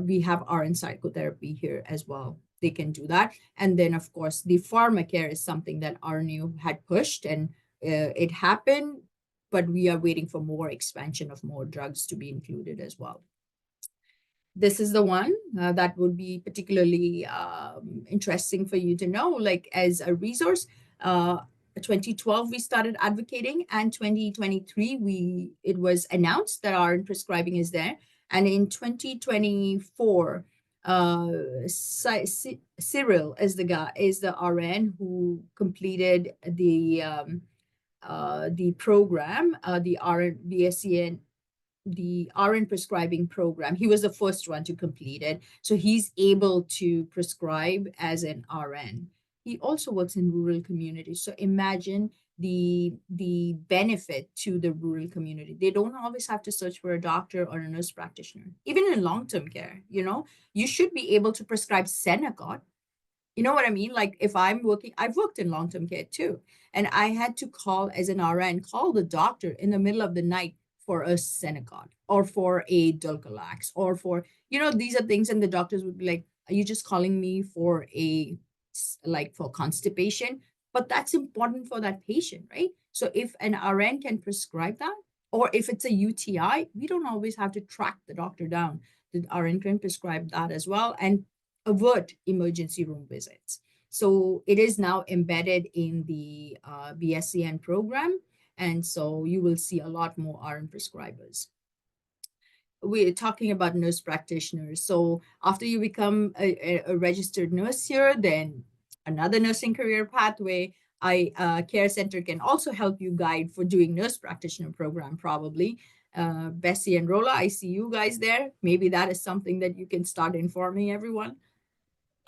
we have RN psychotherapy here as well. They can do that. And then, of course, the pharmacare is something that RNU had pushed, and it happened, but we are waiting for more expansion of more drugs to be included as well. This is the one that would be particularly interesting for you to know, like as a resource. 2012 we started advocating, and 2023 it was announced that RN prescribing is there. And in 2024, Cyril is the RN who completed the program, the RN prescribing program. He was the first one to complete it. So he's able to prescribe as an RN. He also works in rural communities. So imagine the benefit to the rural community. They don't always have to search for a doctor or a nurse practitioner. Even in long-term care, you should be able to prescribe Senecot. You know what I mean? Like if I'm working, I've worked in long-term care too. And I had to call as an RN, call the doctor in the middle of the night for a Senecot or for a Dulcolax or for, these are things. And the doctors would be like, are you just calling me for for constipation? But that's important for that patient, right? So if an RN can prescribe that, or if it's a UTI, we don't always have to track the doctor down. The RN can prescribe that as well and avert emergency room visits. So it is now embedded in the BSCN program. And so you will see a lot more RN prescribers. We're talking about nurse practitioners. So after you become a registered nurse here, then another nursing career pathway, Care Center can also help you guide for doing nurse practitioner program probably. Bessie and Rola, I see you guys there. Maybe that is something that you can start informing everyone.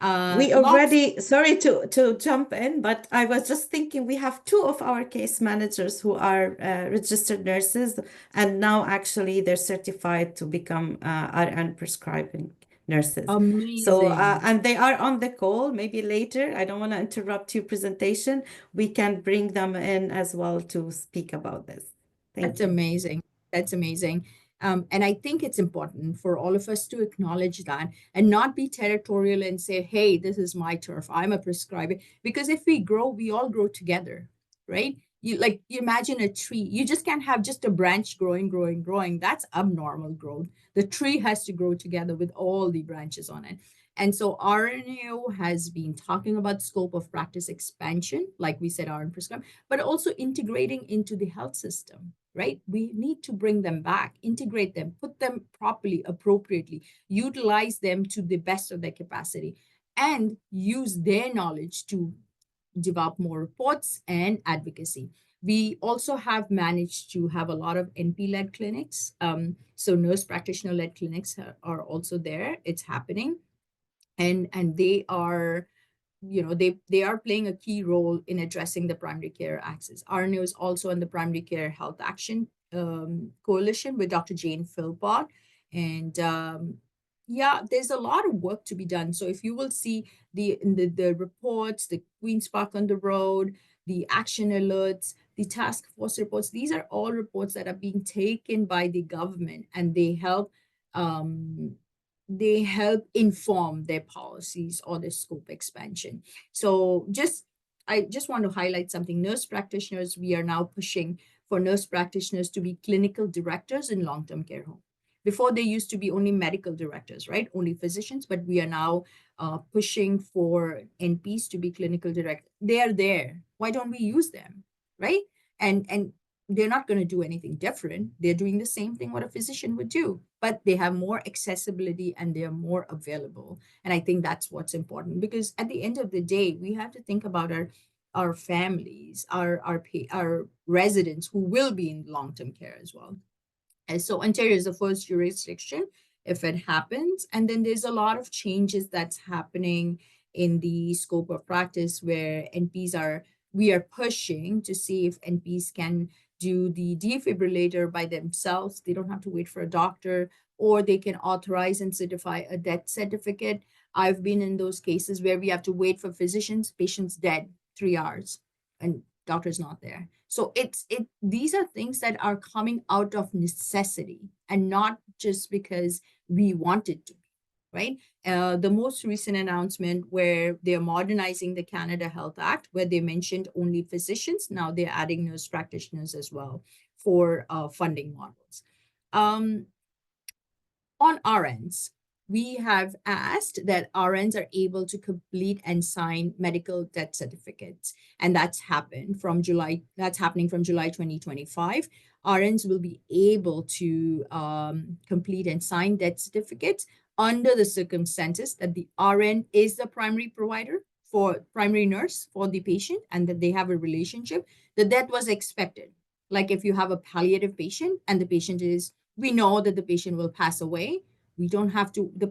We already, sorry to jump in, but I was just thinking we have 2 of our case managers who are registered nurses, and now actually they're certified to become RN prescribing nurses. So, Amazing. and they are on the call. Maybe later, I don't want to interrupt your presentation. We can bring them in as well to speak about this. Thank That's you. amazing. That's amazing. And I think it's important for all of us to acknowledge that and not be territorial and say, hey, this is my turf. I'm a prescriber. Because if we grow, we all grow together, right? You imagine a tree. You just can't have just a branch growing, growing, growing. That's abnormal growth. The tree has to grow together with all the branches on it. And so RNAO has been talking about scope of practice expansion, like we said, RN prescribe, but also integrating into the health system, right? We need to bring them back, integrate them, put them properly, appropriately, utilize them to the best of their capacity, and use their knowledge to develop more reports and advocacy. We also have managed to have a lot of NP-led clinics. So nurse practitioner-led clinics are also there. It's happening. And they are, they are playing a key role in addressing the primary care access. RNO is also on the Primary Care Health Action Coalition with Dr. Jane Philpott. And yeah, there's a lot of work to be done. So if you will see the reports, the Queen's Park on the Road, the action alerts, the task force reports, these are all reports that are being taken by the government, and um, they help inform their policies or their scope expansion. So I just want to highlight something. Nurse practitioners, we are now pushing for nurse practitioners to be clinical directors in long-term care home. Before, they used to be only medical directors, right? Only physicians, but we are now pushing for NPs to be clinical directors. They are there. Why don't we use them, right? And they're not going to do anything different. They're doing the same thing what a physician would do, but they have more accessibility and they're more available. And I think that's what's important, because at the end of the day, we have to think about our families, our residents who will be in long-term care as well. And so Ontario is the first jurisdiction if it happens. And then there's a lot of changes that's happening in the scope of practice where we are pushing to see if NPs can do the defibrillator by themselves. They don't have to wait for a doctor, or they can authorize and certify a death certificate. I've been in those cases where we have to wait for physicians, patient's dead, 3 hours, and doctor's not there. So these are things that are coming out of necessity and not just because we wanted to, right? The most recent announcement where they're modernizing the Canada Health Act, where they mentioned only physicians, now they're adding nurse practitioners as well for funding models. On RNs, we have asked that RNs are able to complete and sign medical death certificates. And that's happening from July 2025. RNs will be able to complete and sign death certificates under the circumstances that the RN is the primary provider for primary nurse for the patient, and that they have a relationship. The death was expected. Like if you have a palliative patient and we know that the patient will pass away. We don't have to, the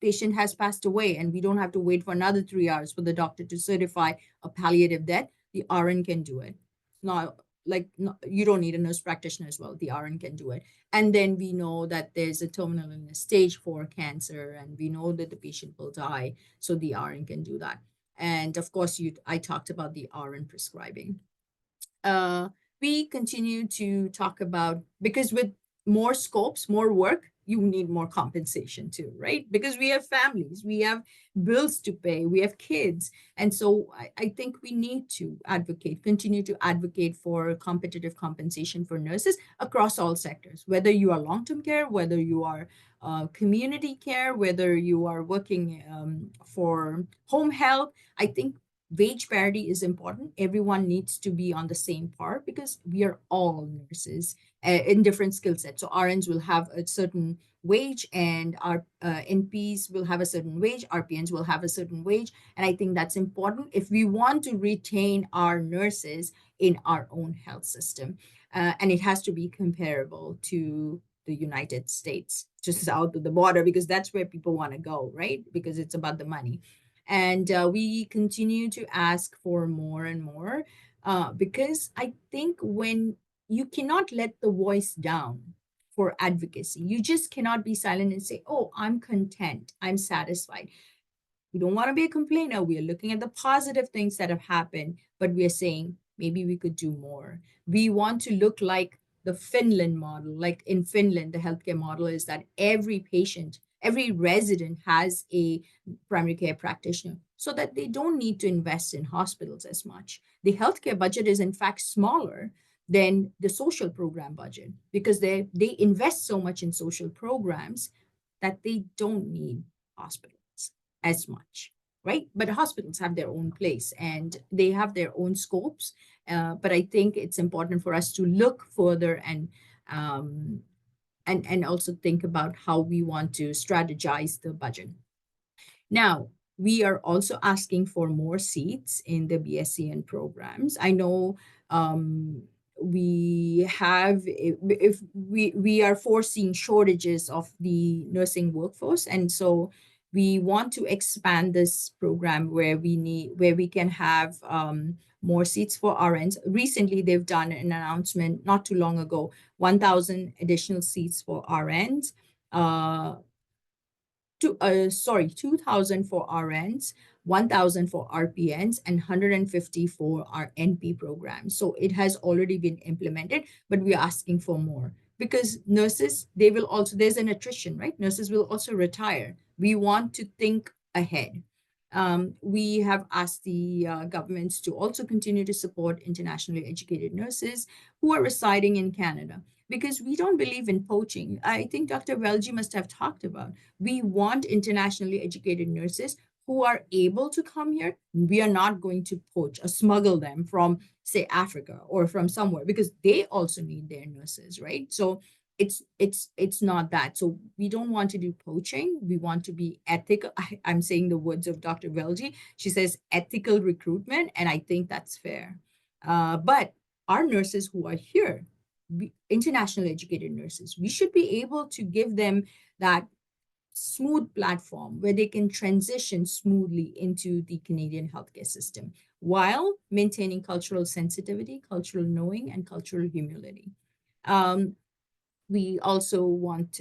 patient has passed away, and we don't have to wait for another 3 hours for the doctor to certify a palliative death. The RN can do it. Not like you don't need a nurse practitioner as well. The RN can do it. And then we know that there's a terminal illness, stage 4 cancer, and we know that the patient will die. So the RN can do that. And of course, I talked about the RN prescribing. We continue to talk about, because with more scopes, more work, you need more compensation too, right? Because we have families, we have bills to pay, we have kids. And so I think we need to continue to advocate for competitive compensation for nurses across all sectors, whether you are long-term care, whether you are community care, whether you are working for home health. I think wage parity is important. Everyone needs to be on the same par, because we are all nurses in different skill sets. So RNs will have a certain wage, and our NPs will have a certain wage, RPNs will have a certain wage. And I think that's important if we want to retain our nurses in our own health system. And it has to be comparable to the United States, just south of the border, because that's where people want to go, right? Because it's about the money. And we continue to ask for more and more, because I think when you cannot let the voice down for advocacy, you just cannot be silent and say, oh, I'm content, I'm satisfied. We don't want to be a complainer. We are looking at the positive things that have happened, but we are saying maybe we could do more. We want to look like the Finland model. Like in Finland, the healthcare model is that every patient, every resident has a primary care practitioner, so that they don't need to invest in hospitals as much. The healthcare budget is in fact smaller than the social program budget, because they invest so much in social programs that they don't need hospitals as much, right? But hospitals have their own place and they have their own scopes. But I think it's important for us to look further um, and also think about how we want to strategize the budget. Now, We are also asking for more seats in the BSCN programs. I know we have, if we are foreseeing shortages of the nursing workforce, and so we want to expand this program where we can have more seats for RNs. Recently, they've done an announcement not too long ago, 1,000 additional seats for RNs. Sorry, 2,000 for RNs, 1,000 for RPNs, and 150 for our NP programs. So it has already been implemented, but we're asking for more because nurses, they will also, there's an attrition, right? Nurses will also retire. We want to think ahead. We have asked the governments to also continue to support internationally educated nurses who are residing in Canada because we don't believe in poaching. I think Dr. Velji must have talked about we want internationally educated nurses who are able to come here. We are not going to poach or smuggle them from, say, Africa or from somewhere because they also need their nurses, right? So it's not that. So we don't want to do poaching. We want to be ethical. I'm saying the words of Dr. Velji. She says ethical recruitment, and I think that's fair. But our nurses who are here, international educated nurses, we should be able to give them that smooth platform where they can transition smoothly into the Canadian healthcare system while maintaining cultural sensitivity, cultural knowing, and cultural humility. Um, we also want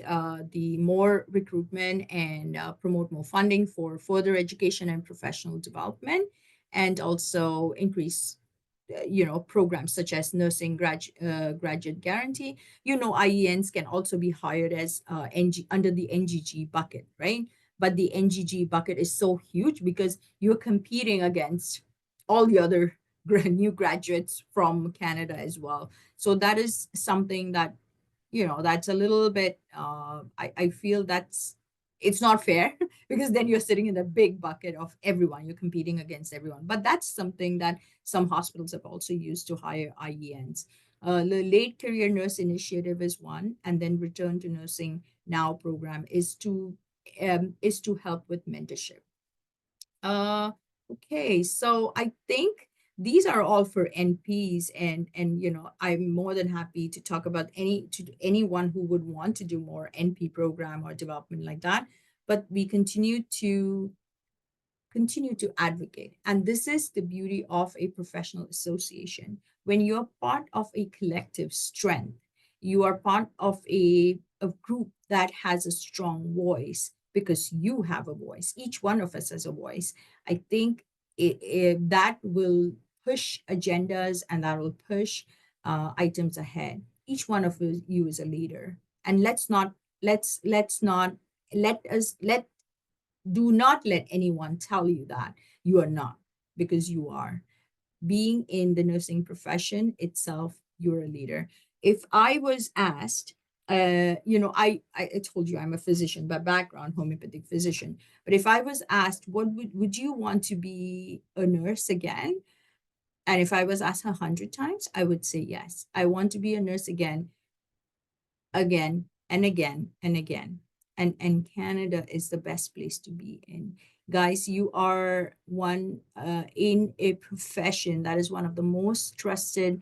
the more recruitment and promote more funding for further education and professional development, and also increase programs such as nursing graduate guarantee. IENs can also be hired as under the NGG bucket, right? But the NGG bucket is so huge because you're competing against all the other new graduates from Canada as well. So that is something that that's a little bit I feel it's not fair because then you're sitting in the big bucket of everyone, you're competing against everyone. But that's something that some hospitals have also used to hire IENs. The late career nurse initiative is one, and then return to nursing now program is to help with mentorship. uh, okay, so I think these are all for NPs, and I'm more than happy to talk about anyone who would want to do more NP program or development like that. But we continue to advocate. And this is the beauty of a professional association. When you're part of a collective strength, you are part of a group that has a strong voice because you have a voice. Each one of us has a voice. I think that will push agendas and that will push items ahead. Each one of you is a leader. And let's not let do not let anyone tell you that you are not, because you are. Being in the nursing profession itself, you're a leader. If I was asked, I told you I'm a physician by background, homeopathic physician. But if I was asked, what would you want to be a nurse again? And if I was asked 100 times, I would say yes. I want to be a nurse again, again and again and again. And Canada is the best place to be in. Guys, you are one in a profession that is one of the most trusted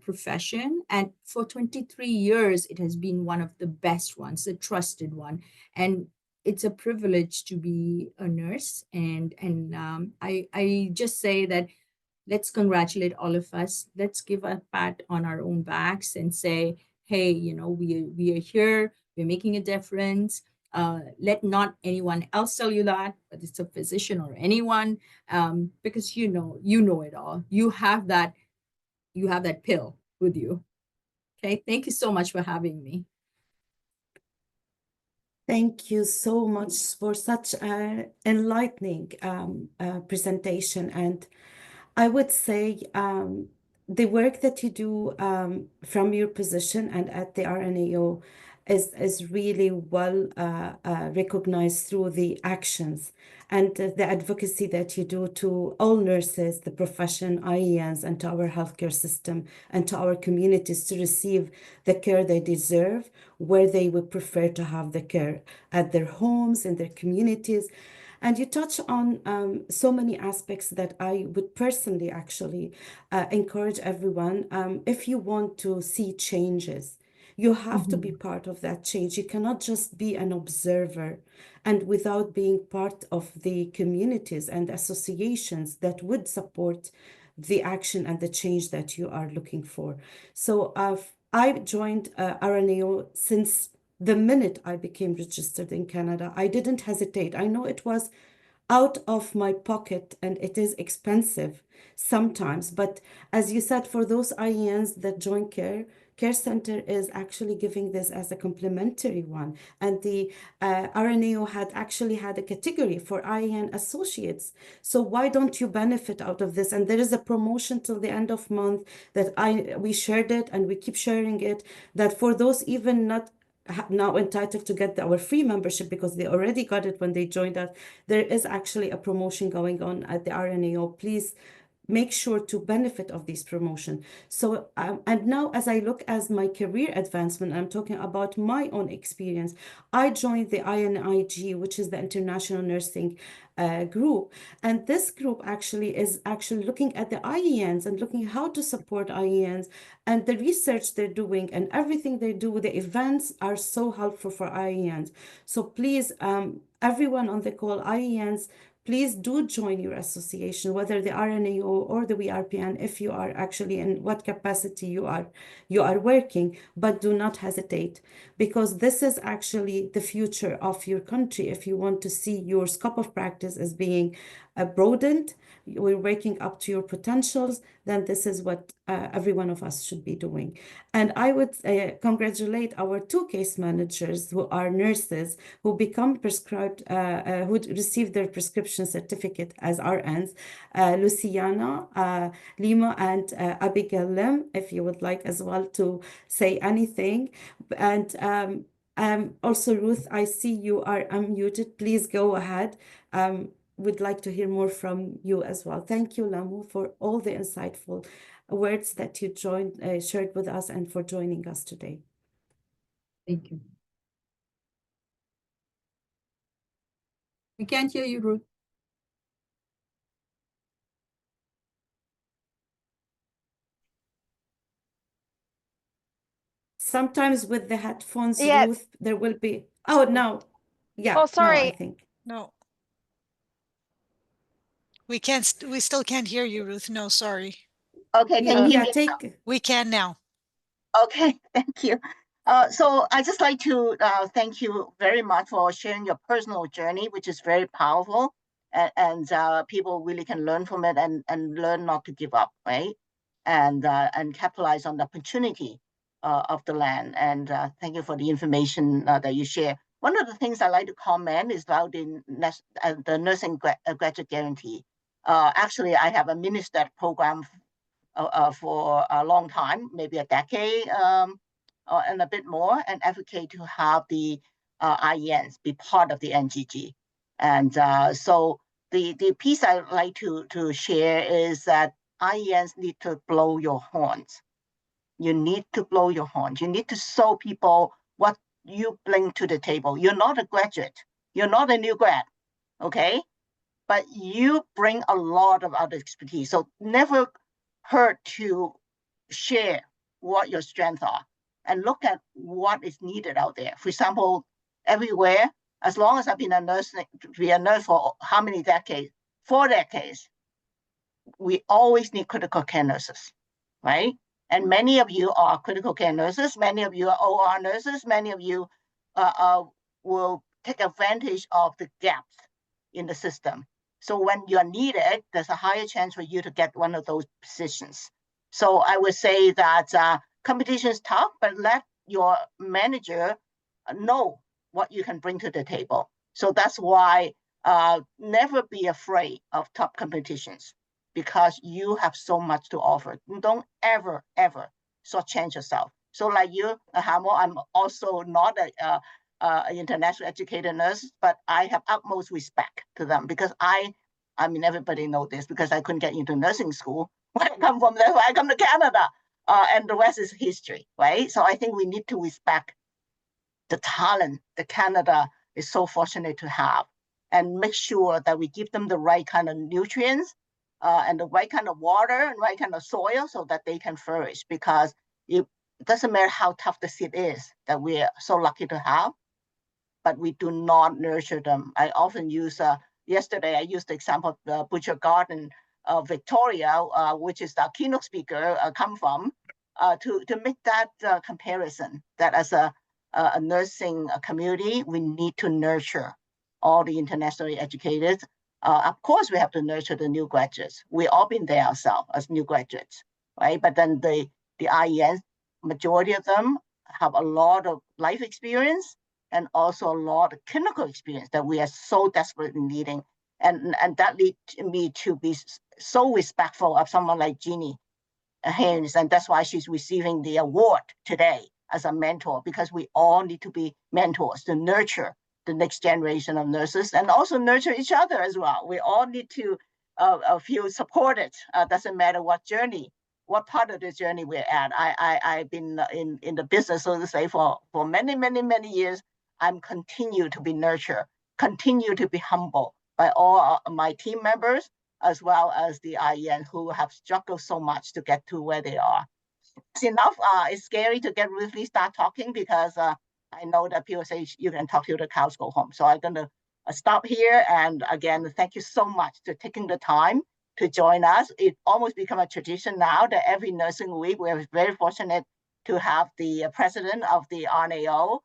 profession, and for 23 years it has been one of the best ones, the trusted one. And it's a privilege to be a nurse, and I just say that let's congratulate all of us. Let's give a pat on our own backs and say, hey, we are here, we're making a difference. Let not anyone else tell you that, but it's a physician or anyone, because you know it all. You have that pill with you. Okay, thank you so much for having me. Thank you so much for such an enlightening presentation. And I would say the work that you do from your position and at the RNAO is really well recognized through the actions and the advocacy that you do to all nurses, the profession, IENs, and to our healthcare system and to our communities to receive the care they deserve, where they would prefer to have the care at their homes, in their communities. And you touch on so many aspects that I would personally actually encourage everyone. If you want to see changes, you have to be part of that change. You cannot just be an observer and without being part of the communities and associations that would support the action and the change that you are looking for. So I joined RNAO since the minute I became registered in Canada. I didn't hesitate. I know it was out of my pocket and it is expensive sometimes, but as you said, for those IENs that join care center is actually giving this as a complimentary one. And the RNAO had actually had a category for IEN associates. So why don't you benefit out of this? And there is a promotion till the end of month that we shared it and we keep sharing it, that for those even not now entitled to get our free membership because they already got it when they joined us, there is actually a promotion going on at the RNAO. Please make sure to benefit of this promotion. So and now as I look as my career advancement, I'm talking about my own experience. I joined the INIG, which is the International Nursing group, and this group actually is actually looking at the IENs and looking how to support IENs and the research they're doing and everything they do. The events are so helpful for IENs. So please, everyone on the call, IENs, please do join your association, whether the RNAO or the WRPN, if you are actually in what capacity you are working, but do not hesitate, because this is actually the future of your country. If you want to see your scope of practice as being broadened, we're waking up to your potentials, then this is what every one of us should be doing. And I would congratulate our two case managers who are nurses who become prescribed, who receive their prescription certificate as RNs, Luciana Lima and Abigail Lim, if you would like as well to say anything. And also, Ruth, I see you are unmuted. Please go ahead. Would like to hear more from you as well. Thank you, Lamu, for all the insightful words that you shared with us and for joining us today. Thank you. We can't hear you, Ruth. Sometimes with the headphones, Yeah. Ruth, there will be. Oh, no. Yeah. Oh, No, I sorry. think. No. We still can't hear you, Ruth. No, sorry. Okay, can you hear me? Take. We can now. Okay, thank you. So I just like to thank you very much for sharing your personal journey, which is very powerful, and people really can learn from it and learn not to give up, right? And capitalize on the opportunity of the land. And thank you for the information that you share. One of the things I like to comment is about the nursing graduate guarantee. Actually, I have administered program for a long time, maybe a decade and a bit more, and advocate to have the IENs be part of the NGG. And so the piece I like to share is that IENs need to blow your horns. You need to blow your horns. You need to show people what you bring to the table. You're not a graduate. You're not a new grad, okay? But you bring a lot of other expertise. So never hurt to share what your strengths are and look at what is needed out there. For example, everywhere, as long as I've been a nurse for how many decades? 4 decades. We always need critical care nurses, right? And many of you are critical care nurses. Many of you are OR nurses. Many of you will take advantage of the gaps in the system. So when you're needed, there's a higher chance for you to get one of those positions. So I would say that competition is tough, but let your manager know what you can bring to the table. So that's why never be afraid of tough competitions, because you have so much to offer. Don't ever, ever shortchange yourself. So like you, Hamo, I'm also not an international educated nurse, but I have utmost respect to them because I mean, everybody know this because I couldn't get into nursing school when I come from there. I come to Canada, and the rest is history, right? So I think we need to respect the talent that Canada is so fortunate to have, and make sure that we give them the right kind of nutrients, and the right kind of water and right kind of soil so that they can flourish. Because it doesn't matter how tough the seed is that we're so lucky to have, but we do not nurture them. I often use, yesterday I used the example of the Butcher Garden of Victoria, which is the keynote speaker come from, to make that comparison, that as a nursing community, we need to nurture all the internationally educated. Of course, we have to nurture the new graduates. We all been there ourselves as new graduates, right? But then the IENs, majority of them have a lot of life experience and also a lot of clinical experience that we are so desperately needing. And that leads me to be so respectful of someone like Jeannie Haynes, and that's why she's receiving the award today as a mentor, because we all need to be mentors to nurture the next generation of nurses and also nurture each other as well. We all need to feel supported. Doesn't matter what journey, what part of the journey we're at. I've been in the business, so to say, for many years. I'm continue to be nurtured, continue to be humble by all my team members, as well as the IEN who have struggled so much to get to where they are. It's enough. It's scary to get really start talking because I know that people say you can talk till the cows go home. So I'm going to stop here. And again, thank you so much for taking the time to join us. It almost become a tradition now that every nursing week, we're very fortunate to have the president of the RNAO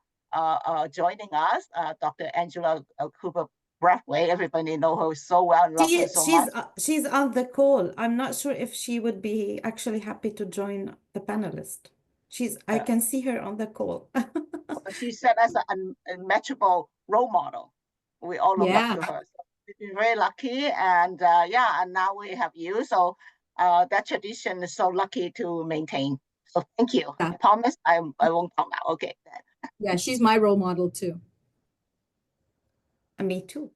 joining us, Dr. Angela Cooper Breathway. Everybody know her so well and love her so much. She's on the call. I'm not sure if she would be actually happy to join the panelist. I can see her on the call. She set us an unmatchable role model. We all look up Yeah. to her. So we've been very lucky, and yeah, and now we have you. So that tradition is so lucky to maintain. So thank you. Yeah. I promise I won't talk now. Okay. Yeah, she's my role model too. Me too.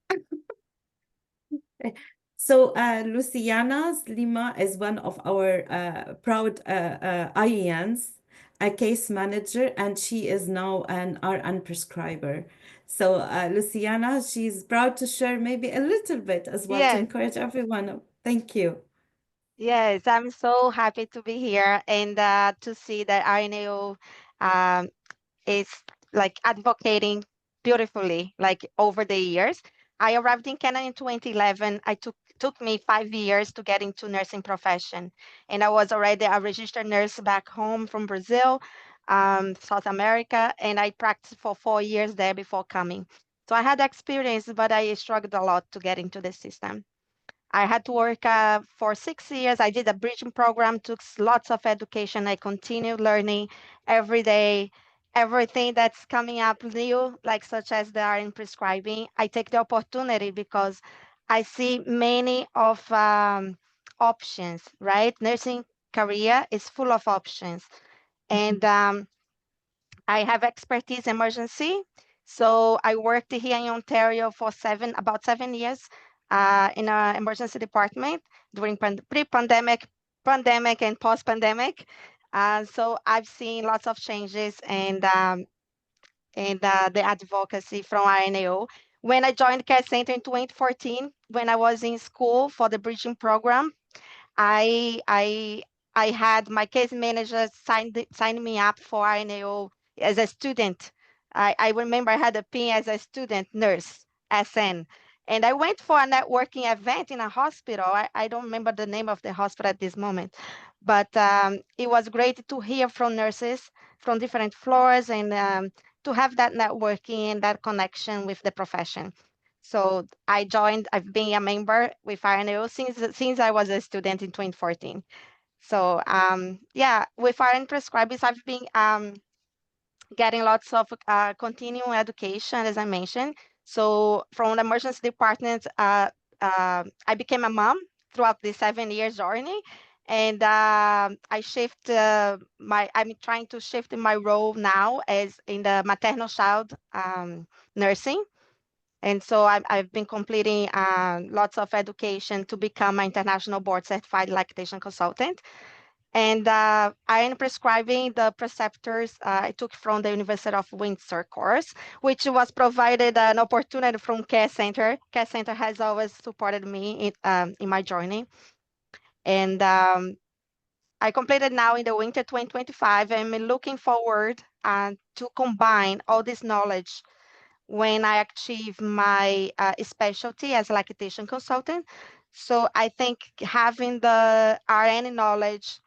So Luciana Lima is one of our proud IENs, a case manager, and she is now an RN prescriber. So Luciana, she's proud to share maybe a little bit as well to Yes, encourage everyone. Thank you. yes, I'm so happy to be here and to see that RNAO um, is like advocating beautifully, like over the years. I arrived in Canada in 2011. I took me 5 years to get into nursing profession, and I was already a registered nurse back home from Brazil, South America, and I practiced for 4 years there before coming. So I had experience, but I struggled a lot to get into the system. I had to work for 6 years. I did a bridging program, took lots of education. I continued learning every day, everything that's coming up new, like such as they are in prescribing. I take the opportunity because I see many of options, right? Nursing career is full of options. And I have expertise emergency. So I worked here in Ontario for about 7 years in an emergency department during pre-pandemic, pandemic, and post-pandemic. So I've seen lots of changes and the advocacy from RNAO. When I joined Care Center in 2014, when I was in school for the bridging program, I I I had my case manager sign me up for INAO as a student. I remember I had a PIN as a student nurse, SN. And I went for a networking event in a hospital. I don't remember the name of the hospital at this moment, but it was great to hear from nurses from different floors and to have that networking and that connection with the profession. So I joined, I've been a member with RNAO since I was a student in 2014. So yeah, with RN prescribers, I've been getting lots of continuing education, as I mentioned. So from the emergency department, I became a mom throughout the 7 years journey. And I'm trying to shift my role now as in the maternal child nursing. And so I've been completing lots of education to become an international board certified lactation consultant. And I am prescribing the preceptors I took from the University of Windsor course, which was provided an opportunity from Care Center. Care Center has always supported me in my journey. And I completed now in the winter 2025. I'm looking forward to combine all this knowledge when I achieve my specialty as a lactation consultant. So I think having the RN knowledge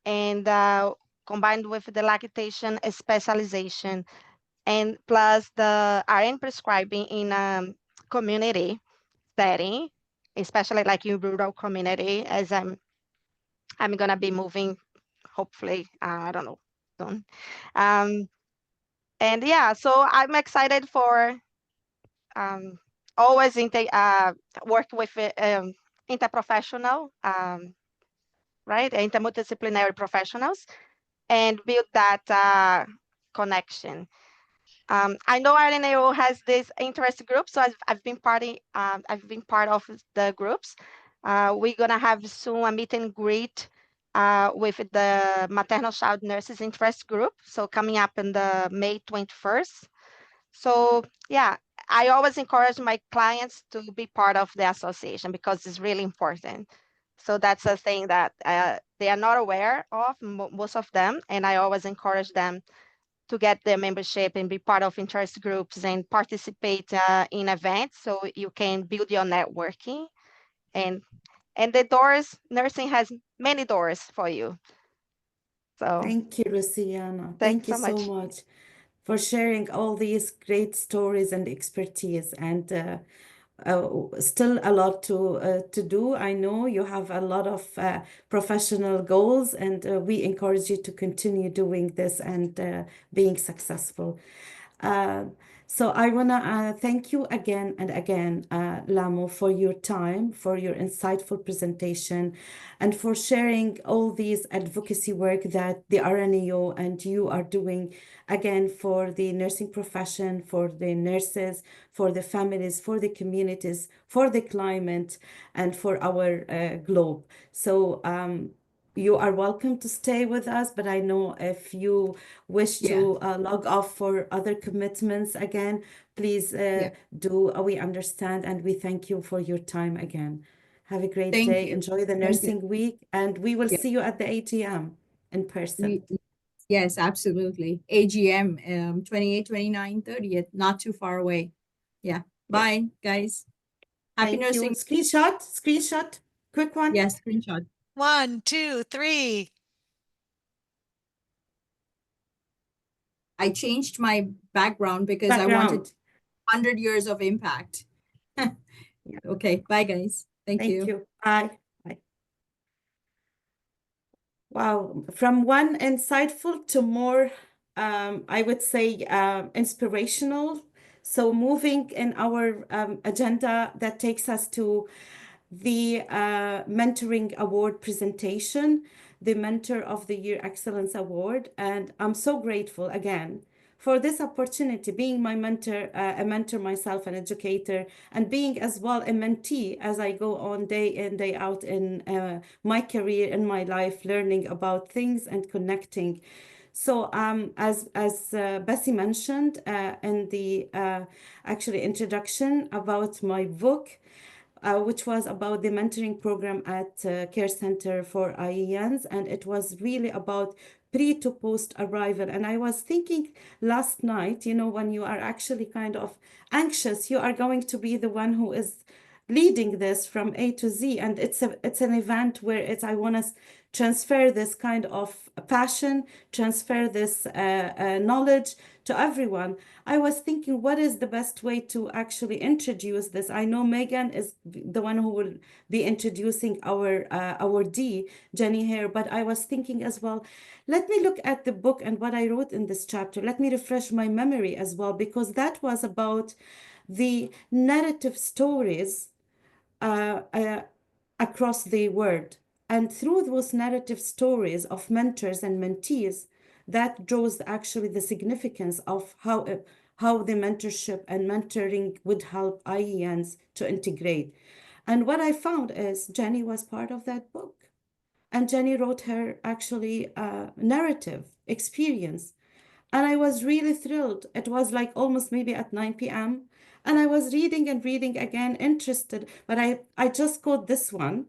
and combined with the lactation specialization and plus the RN prescribing in a community setting, especially like in rural community, as I'm gonna be moving, hopefully, I don't know, soon. Um, and yeah, so I'm excited for um, always work with interprofessional, right, intermultidisciplinary professionals and build that connection. I know RNAO has this interest group, so I've been part of the groups. We're gonna have soon a meet and greet with the maternal child nurses interest group. So coming up in the May 21st. So yeah, I always encourage my clients to be part of the association because it's really important. So that's a thing that they are not aware of, most of them, and I always encourage them to get their membership and be part of interest groups and participate in events so you can build your networking. And the doors, nursing has many doors for you. So Thank you, Rosiana. thanks Thank you so so much. much for sharing all these great stories and expertise. And still a lot to do. I know you have a lot of professional goals, and we encourage you to continue doing this and being successful. Uh, so I want to thank you again and again, Lamo, for your time, for your insightful presentation, and for sharing all these advocacy work that the RNAO and you are doing, again, for the nursing profession, for the nurses, for the families, for the communities, for the climate, and for our globe. So you are welcome to stay with us, but I know if you wish Yeah, to log off for other commitments again, please yeah. do. We understand and we thank you for your time again. Have a great Thank day. you. Enjoy the Thank you. nursing week, and we will Yeah. see you at the ATM in person. We, yes, absolutely. AGM, 28, 29, 30th, not too far away. Yeah. Yeah. Bye, guys. Happy Thank you. nursing. Screenshot, quick one. Yes, screenshot. 1, 2, 3. I changed my background because I wanted Background. 100 years of impact. Yeah. Okay, bye, guys. Thank Thank you. you. Bye. Bye. Wow, from one insightful to more, I would say, inspirational. So, moving in our agenda that takes us to the Mentoring Award presentation, the Mentor of the Year Excellence Award. And I'm so grateful again for this opportunity, being my mentor, a mentor myself, an educator, and being as well a mentee as I go on day in, day out in my career, in my life, learning about things and connecting. So, as Bessie mentioned in the actually introduction about my book, which was about the mentoring program at Care Center for IENs, and it was really about pre to post arrival. And I was thinking last night, when you are actually kind of anxious, you are going to be the one who is leading this from A to Z, and it's an event where it's I want to transfer this kind of passion, transfer this knowledge to everyone. I was thinking, what is the best way to actually introduce this? I know Megan is the one who will be introducing our D, Jenny here, but I was thinking as well, let me look at the book and what I wrote in this chapter. Let me refresh my memory as well, because that was about the narrative stories uh, uh, across the world. And through those narrative stories of mentors and mentees, that draws actually the significance of how the mentorship and mentoring would help IENs to integrate. And what I found is Jenny was part of that book. And Jenny wrote her actually narrative experience. And I was really thrilled. It was like almost maybe at 9 p.m. And I was reading and reading again, interested. But I just caught this one.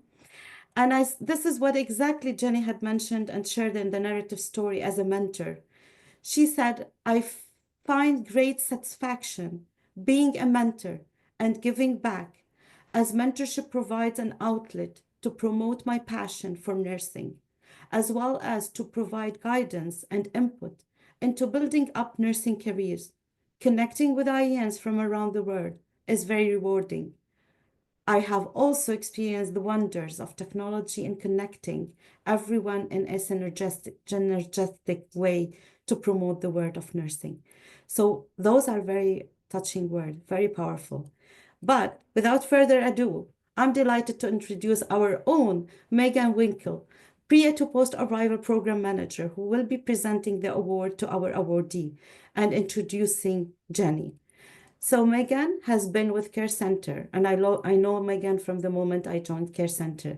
And this is what exactly Jenny had mentioned and shared in the narrative story as a mentor. She said, I find great satisfaction being a mentor and giving back, as mentorship provides an outlet to promote my passion for nursing, as well as to provide guidance and input into building up nursing careers. Connecting with IENs from around the world is very rewarding. I have also experienced the wonders of technology in connecting everyone in a synergistic way to promote the word of nursing. So those are very touching words, very powerful. But without further ado, I'm delighted to introduce our own Megan Winkle, pre to post arrival program manager, who will be presenting the award to our awardee and introducing Jenny. So Megan has been with Care Center, and I know Megan from the moment I joined Care Center.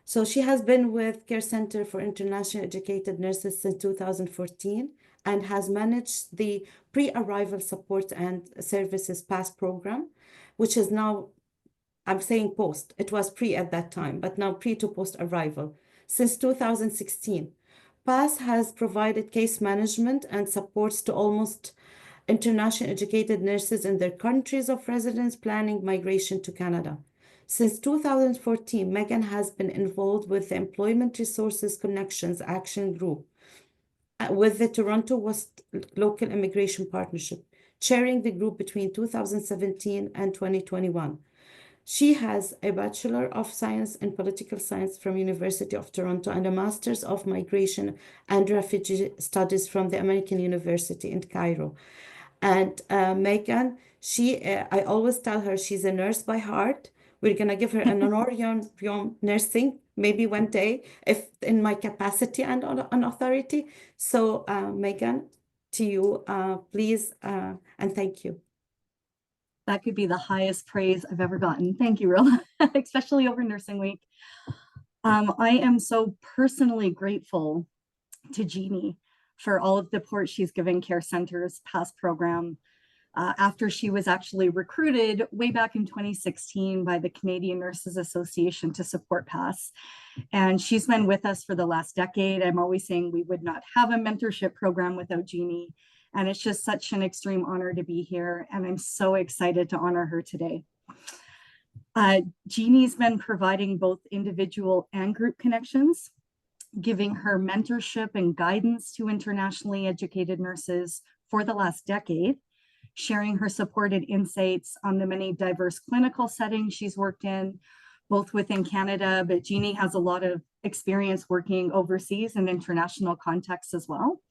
So she has been with Care Center for Internationally Educated Nurses since 2014 and has managed the pre-arrival support and services PASS program, which is now, I'm saying post, it was pre at that time, but now pre to post arrival since 2016. PASS has provided case management and supports to almost internationally educated nurses in their countries of residence planning migration to Canada. Since 2014, Megan has been involved with the Employment Resources Connections Action Group with the Toronto West Local Immigration Partnership, chairing the group between 2017 and 2021. She has a Bachelor of Science in Political Science from University of Toronto and a Master's of Migration and Refugee Studies from the American University in Cairo. And Megan, I always tell her she's a nurse by heart. We're gonna give her an honorarium nursing maybe one day, if in my capacity and on authority. So Megan, to you, please, and thank you. That could be the highest praise I've ever gotten. Thank you, Rilla, especially over Nursing Week. I am so personally grateful to Jeannie for all of the support she's given Care Center's PASS program after she was actually recruited way back in 2016 by the Canadian Nurses Association to support PASS. And she's been with us for the last decade. I'm always saying we would not have a mentorship program without Jeannie. And it's just such an extreme honor to be here. And I'm so excited to honor her today. Jeannie's been providing both individual and group connections, giving her mentorship and guidance to internationally educated nurses for the last decade, sharing her supported insights on the many diverse clinical settings she's worked in, both within Canada, but Jeannie has a lot of experience working overseas in international contexts as well.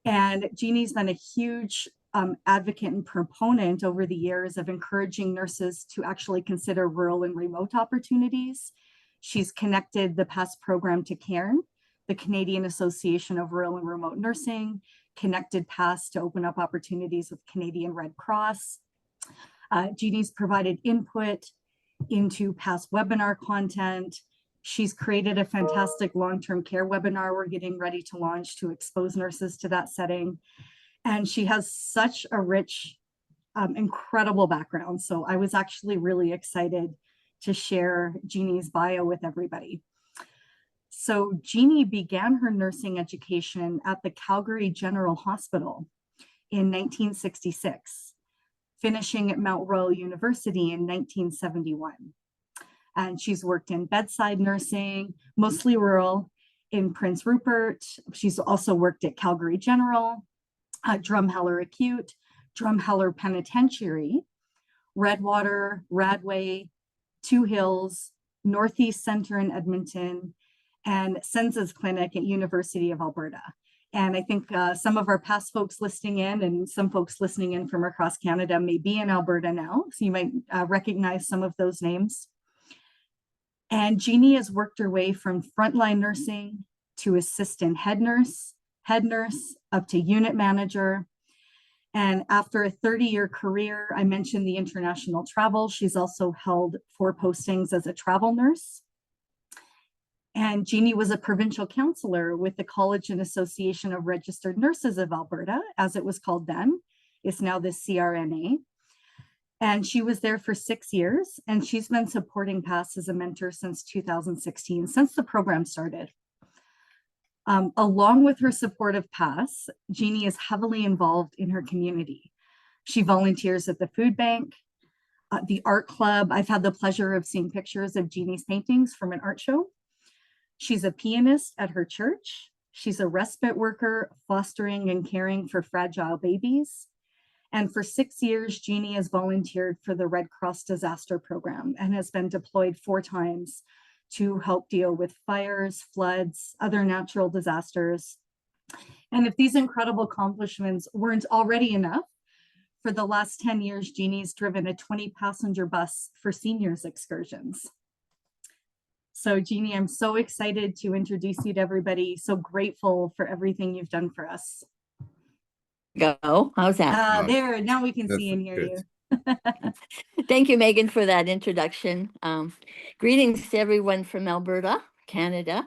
And Jeannie's been a huge advocate and proponent over the years of encouraging nurses to actually consider rural and remote opportunities. She's connected the PASS program to CARN, the Canadian Association of Rural and Remote Nursing, connected PASS to open up opportunities with Canadian Red Cross. Jeannie's provided input into PASS webinar content. She's created a fantastic long-term care webinar we're getting ready to launch to expose nurses to that setting. And she has such a rich, incredible background. So I was actually really excited to share Jeannie's bio with everybody. So Jeannie began her nursing education at the Calgary General Hospital in 1966, finishing at Mount Royal University in 1971. And she's worked in bedside nursing, mostly rural, in Prince Rupert. She's also worked at Calgary General, Drumheller Acute, Drumheller Penitentiary, Redwater, Radway, Two Hills, Northeast Center in Edmonton, and Senza's Clinic at University of Alberta. And I think some of our past folks listening in and some folks listening in from across Canada may be in Alberta now, so you might recognize some of those names. And Jeannie has worked her way from frontline nursing to assistant head nurse, up to unit manager. And after a 30-year career, I mentioned the international travel. She's also held 4 postings as a travel nurse. And Jeannie was a provincial counselor with the College and Association of Registered Nurses of Alberta, as it was called then. It's now the CRNA. And she was there for 6 years, and she's been supporting PASS as a mentor since 2016, since the program started. Along with her support of PASS, Jeannie is heavily involved in her community. She volunteers at the food bank, the art club. I've had the pleasure of seeing pictures of Jeannie's paintings from an art show. She's a pianist at her church. She's a respite worker, fostering and caring for fragile babies. And for 6 years, Jeannie has volunteered for the Red Cross Disaster Program and has been deployed 4 times to help deal with fires, floods, other natural disasters. And if these incredible accomplishments weren't already enough, for the last 10 years, Jeannie's driven a 20-passenger bus for seniors excursions. So Jeannie, I'm so excited to introduce you to everybody. So grateful for everything you've done for us. Go. How's that? There, now we can see and hear you. Thank you, Megan, for that introduction. Greetings to everyone from Alberta, Canada.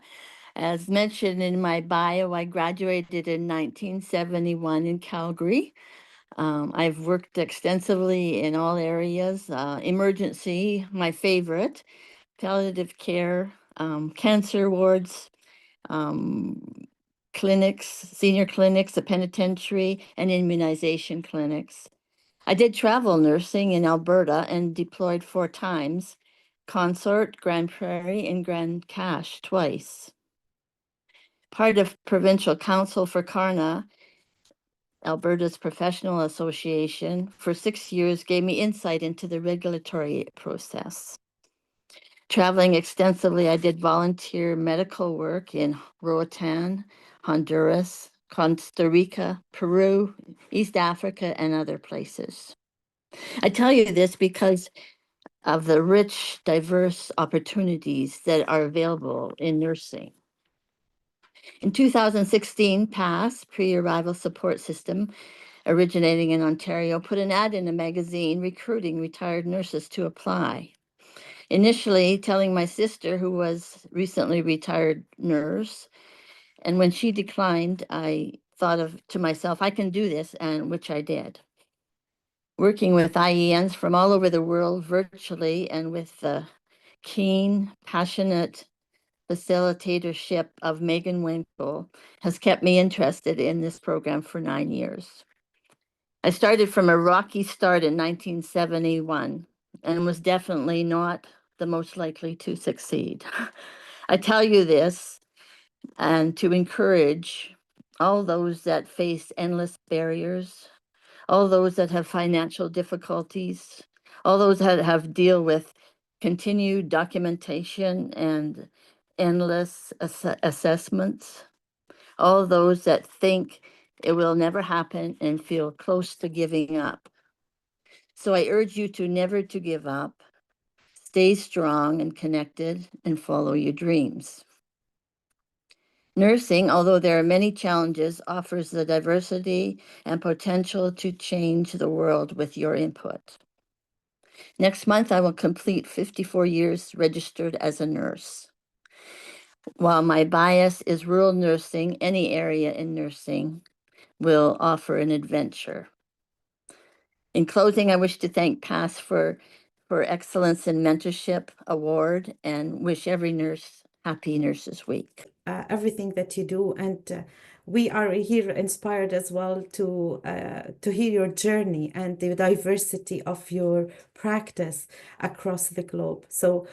As mentioned in my bio, I graduated in 1971 in Calgary. I've worked extensively in all areas, emergency, my favorite, palliative care, cancer wards, clinics, senior clinics, a penitentiary, and immunization clinics. I did travel nursing in Alberta and deployed 4 times, Consort, Grand Prairie, and Grand Cache twice. Part of Provincial Council for CARNA, Alberta's professional association, for 6 years gave me insight into the regulatory process. Traveling extensively, I did volunteer medical work in Roatan, Honduras, Costa Rica, Peru, East Africa, and other places. I tell you this because of the rich, diverse opportunities that are available in nursing. In 2016, PASS, Pre-Arrival Support System, originating in Ontario, put an ad in a magazine recruiting retired nurses to apply. Initially telling my sister, who was recently retired nurse, and when she declined, I thought to myself, I can do this, and which I did. Working with IENs from all over the world virtually and with the keen, passionate facilitatorship of Megan Winkle has kept me interested in this program for 9 years. I started from a rocky start in 1971 and was definitely not the most likely to succeed. I tell you this and to encourage all those that face endless barriers, all those that have financial difficulties, all those that have deal with continued documentation and endless assessments, all those that think it will never happen and feel close to giving up. So I urge you to never to give up, stay strong and connected, and follow your dreams. Nursing, although there are many challenges, offers the diversity and potential to change the world with your input. Next month, I will complete 54 years registered as a nurse. While my bias is rural nursing, any area in nursing will offer an adventure. In closing, I wish to thank PASS for Excellence in Mentorship Award and wish every nurse happy Nurses Week. Everything that you do, and we are here inspired as well to hear your journey and the diversity of your practice across the globe. So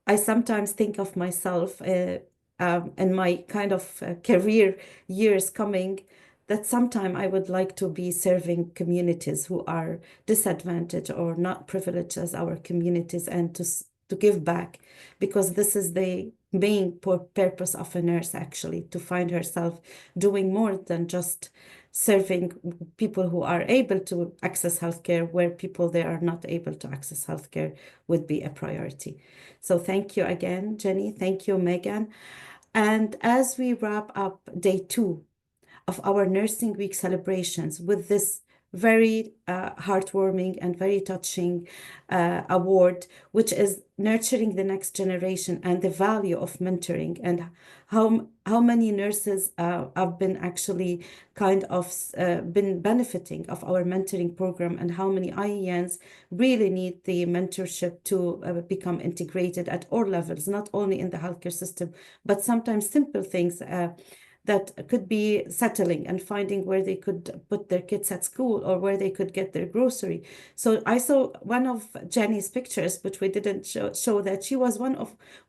I sometimes think of myself and my kind of career years coming, that sometime I would like to be serving communities who are disadvantaged or not privileged as our communities, and to give back, because this is the main purpose of a nurse, actually, to find herself doing more than just serving people who are able to access healthcare, where people they are not able to access healthcare would be a priority. So thank you again, Jenny. Thank you, Megan. And as we wrap up day 2 of our Nursing Week celebrations with this very heartwarming and very touching award, which is nurturing the next generation and the value of mentoring, and how many nurses have been actually kind of been benefiting of our mentoring program, and how many IENs really need the mentorship to become integrated at all levels, not only in the healthcare system, but sometimes simple things that could be settling and finding where they could put their kids at school or where they could get their grocery. So I saw one of Jenny's pictures, but we didn't show that she was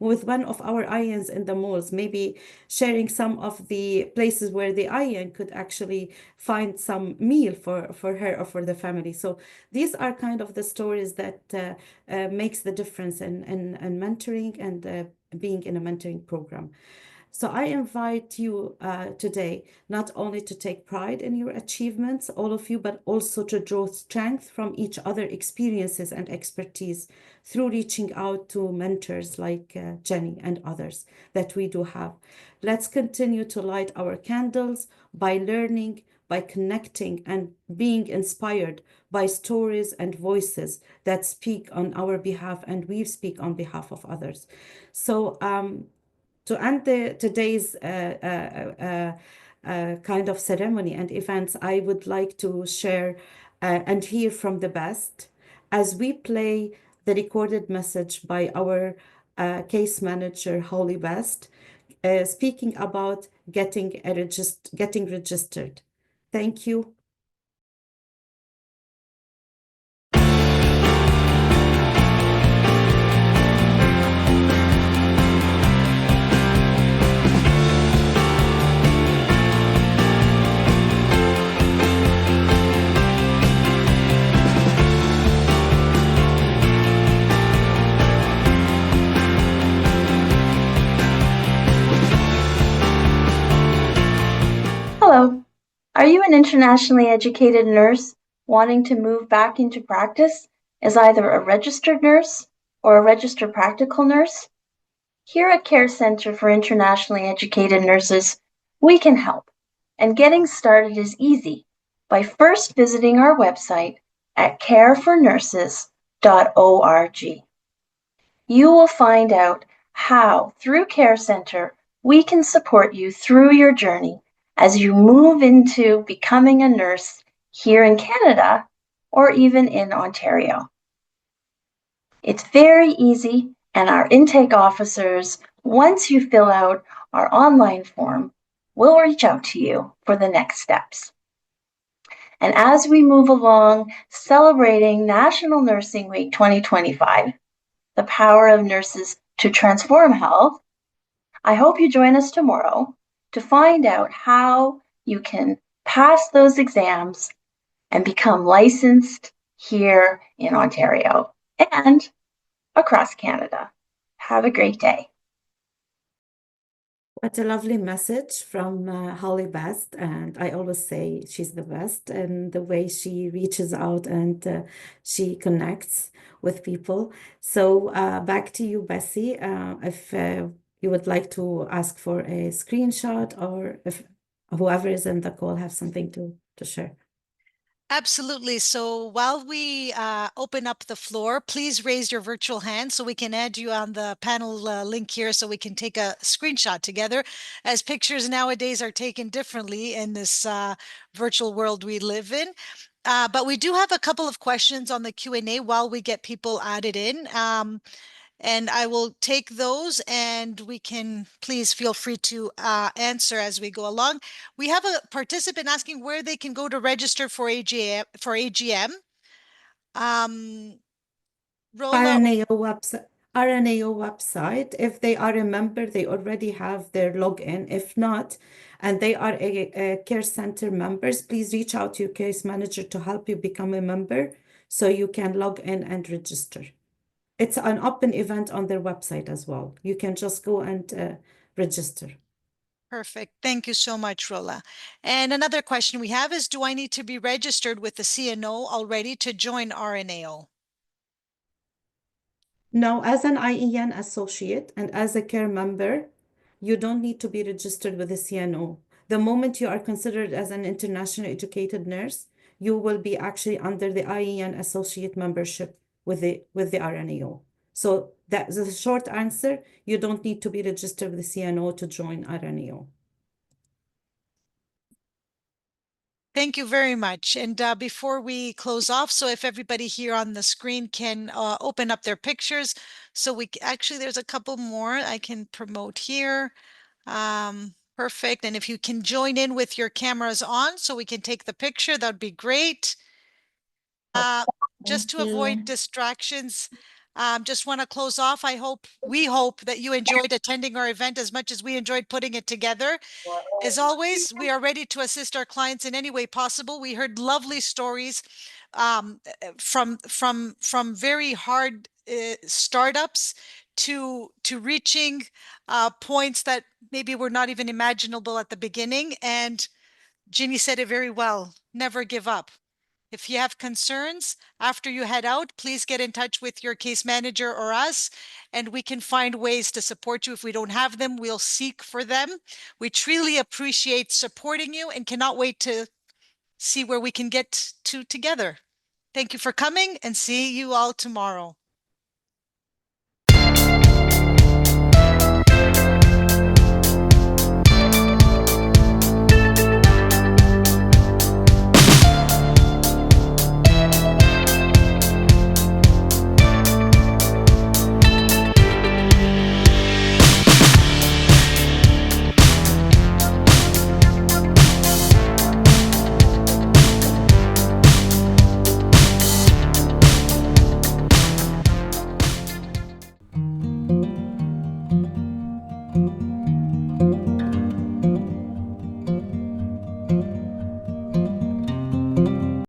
with one of our IENs in the malls, maybe sharing some of the places where the IEN could actually find some meal for her or for the family. So these are kind of the stories that makes the difference in mentoring and being in a mentoring program. So I invite you today not only to take pride in your achievements, all of you, but also to draw strength from each other experiences and expertise through reaching out to mentors like Jenny and others that we do have. Let's continue to light our candles by learning, by connecting, and being inspired by stories and voices that speak on our behalf, and we speak on behalf of others. So, to end today's kind of ceremony and events, I would like to share and hear from the best as we play the recorded message by our case manager, Holly Best, speaking about getting registered. Thank you. Hello. Are you an internationally educated nurse wanting to move back into practice as either a registered nurse or a registered practical nurse? Here at Care Center for Internationally Educated Nurses, we can help. And getting started is easy by first visiting our website at carefornurses.org. You will find out how, through Care Center, we can support you through your journey as you move into becoming a nurse here in Canada or even in Ontario. It's very easy, and our intake officers, once you fill out our online form, will reach out to you for the next steps. And as we move along celebrating National Nursing Week 2025, the power of nurses to transform health, I hope you join us tomorrow to find out how you can pass those exams and become licensed here in Ontario and across Canada. Have a great day. What a lovely message from Holly Best. And I always say she's the best, and the way she reaches out and she connects with people. So back to you, Bessie. If you would like to ask for a screenshot, or if whoever is in the call have something to share. Absolutely. So while we open up the floor, please raise your virtual hand so we can add you on the panel link here so we can take a screenshot together, as pictures nowadays are taken differently in this virtual world we live in. But we do have a couple of questions on the Q&A while we get people added in. And I will take those, and we can please feel free to answer as we go along. We have a participant asking where they can go to register for AGM. Rola, RNAO website. If they are a member, they already have their login. If not, and they are a care center members, please reach out to your case manager to help you become a member so you can log in and register. It's an open event on their website as well. You can just go and register. Perfect. Thank you so much, Rola. And another question we have is, do I need to be registered with the CNO already to join RNAO? Now, as an IEN associate and as a care member, you don't need to be registered with the CNO. The moment you are considered as an internationally educated nurse, you will be actually under the IEN associate membership with the RNAO. So that's the short answer. You don't need to be registered with the CNO to join RNAO. Thank you very much. And before we close off, so if everybody here on the screen can open up their pictures, so actually there's a couple more I can promote here. Perfect. And if you can join in with your cameras on so we can take the picture, that'd be great. Just to avoid distractions, just want to close off. We hope that you enjoyed attending our event as much as we enjoyed putting it together. As always, we are ready to assist our clients in any way possible. We heard lovely stories from very hard startups to reaching points that maybe were not even imaginable at the beginning. And Ginny said it very well, never give up. If you have concerns after you head out, please get in touch with your case manager or us, and we can find ways to support you. If we don't have them, we'll seek for them. We truly appreciate supporting you and cannot wait to see where we can get to together. Thank you for coming and see you all tomorrow.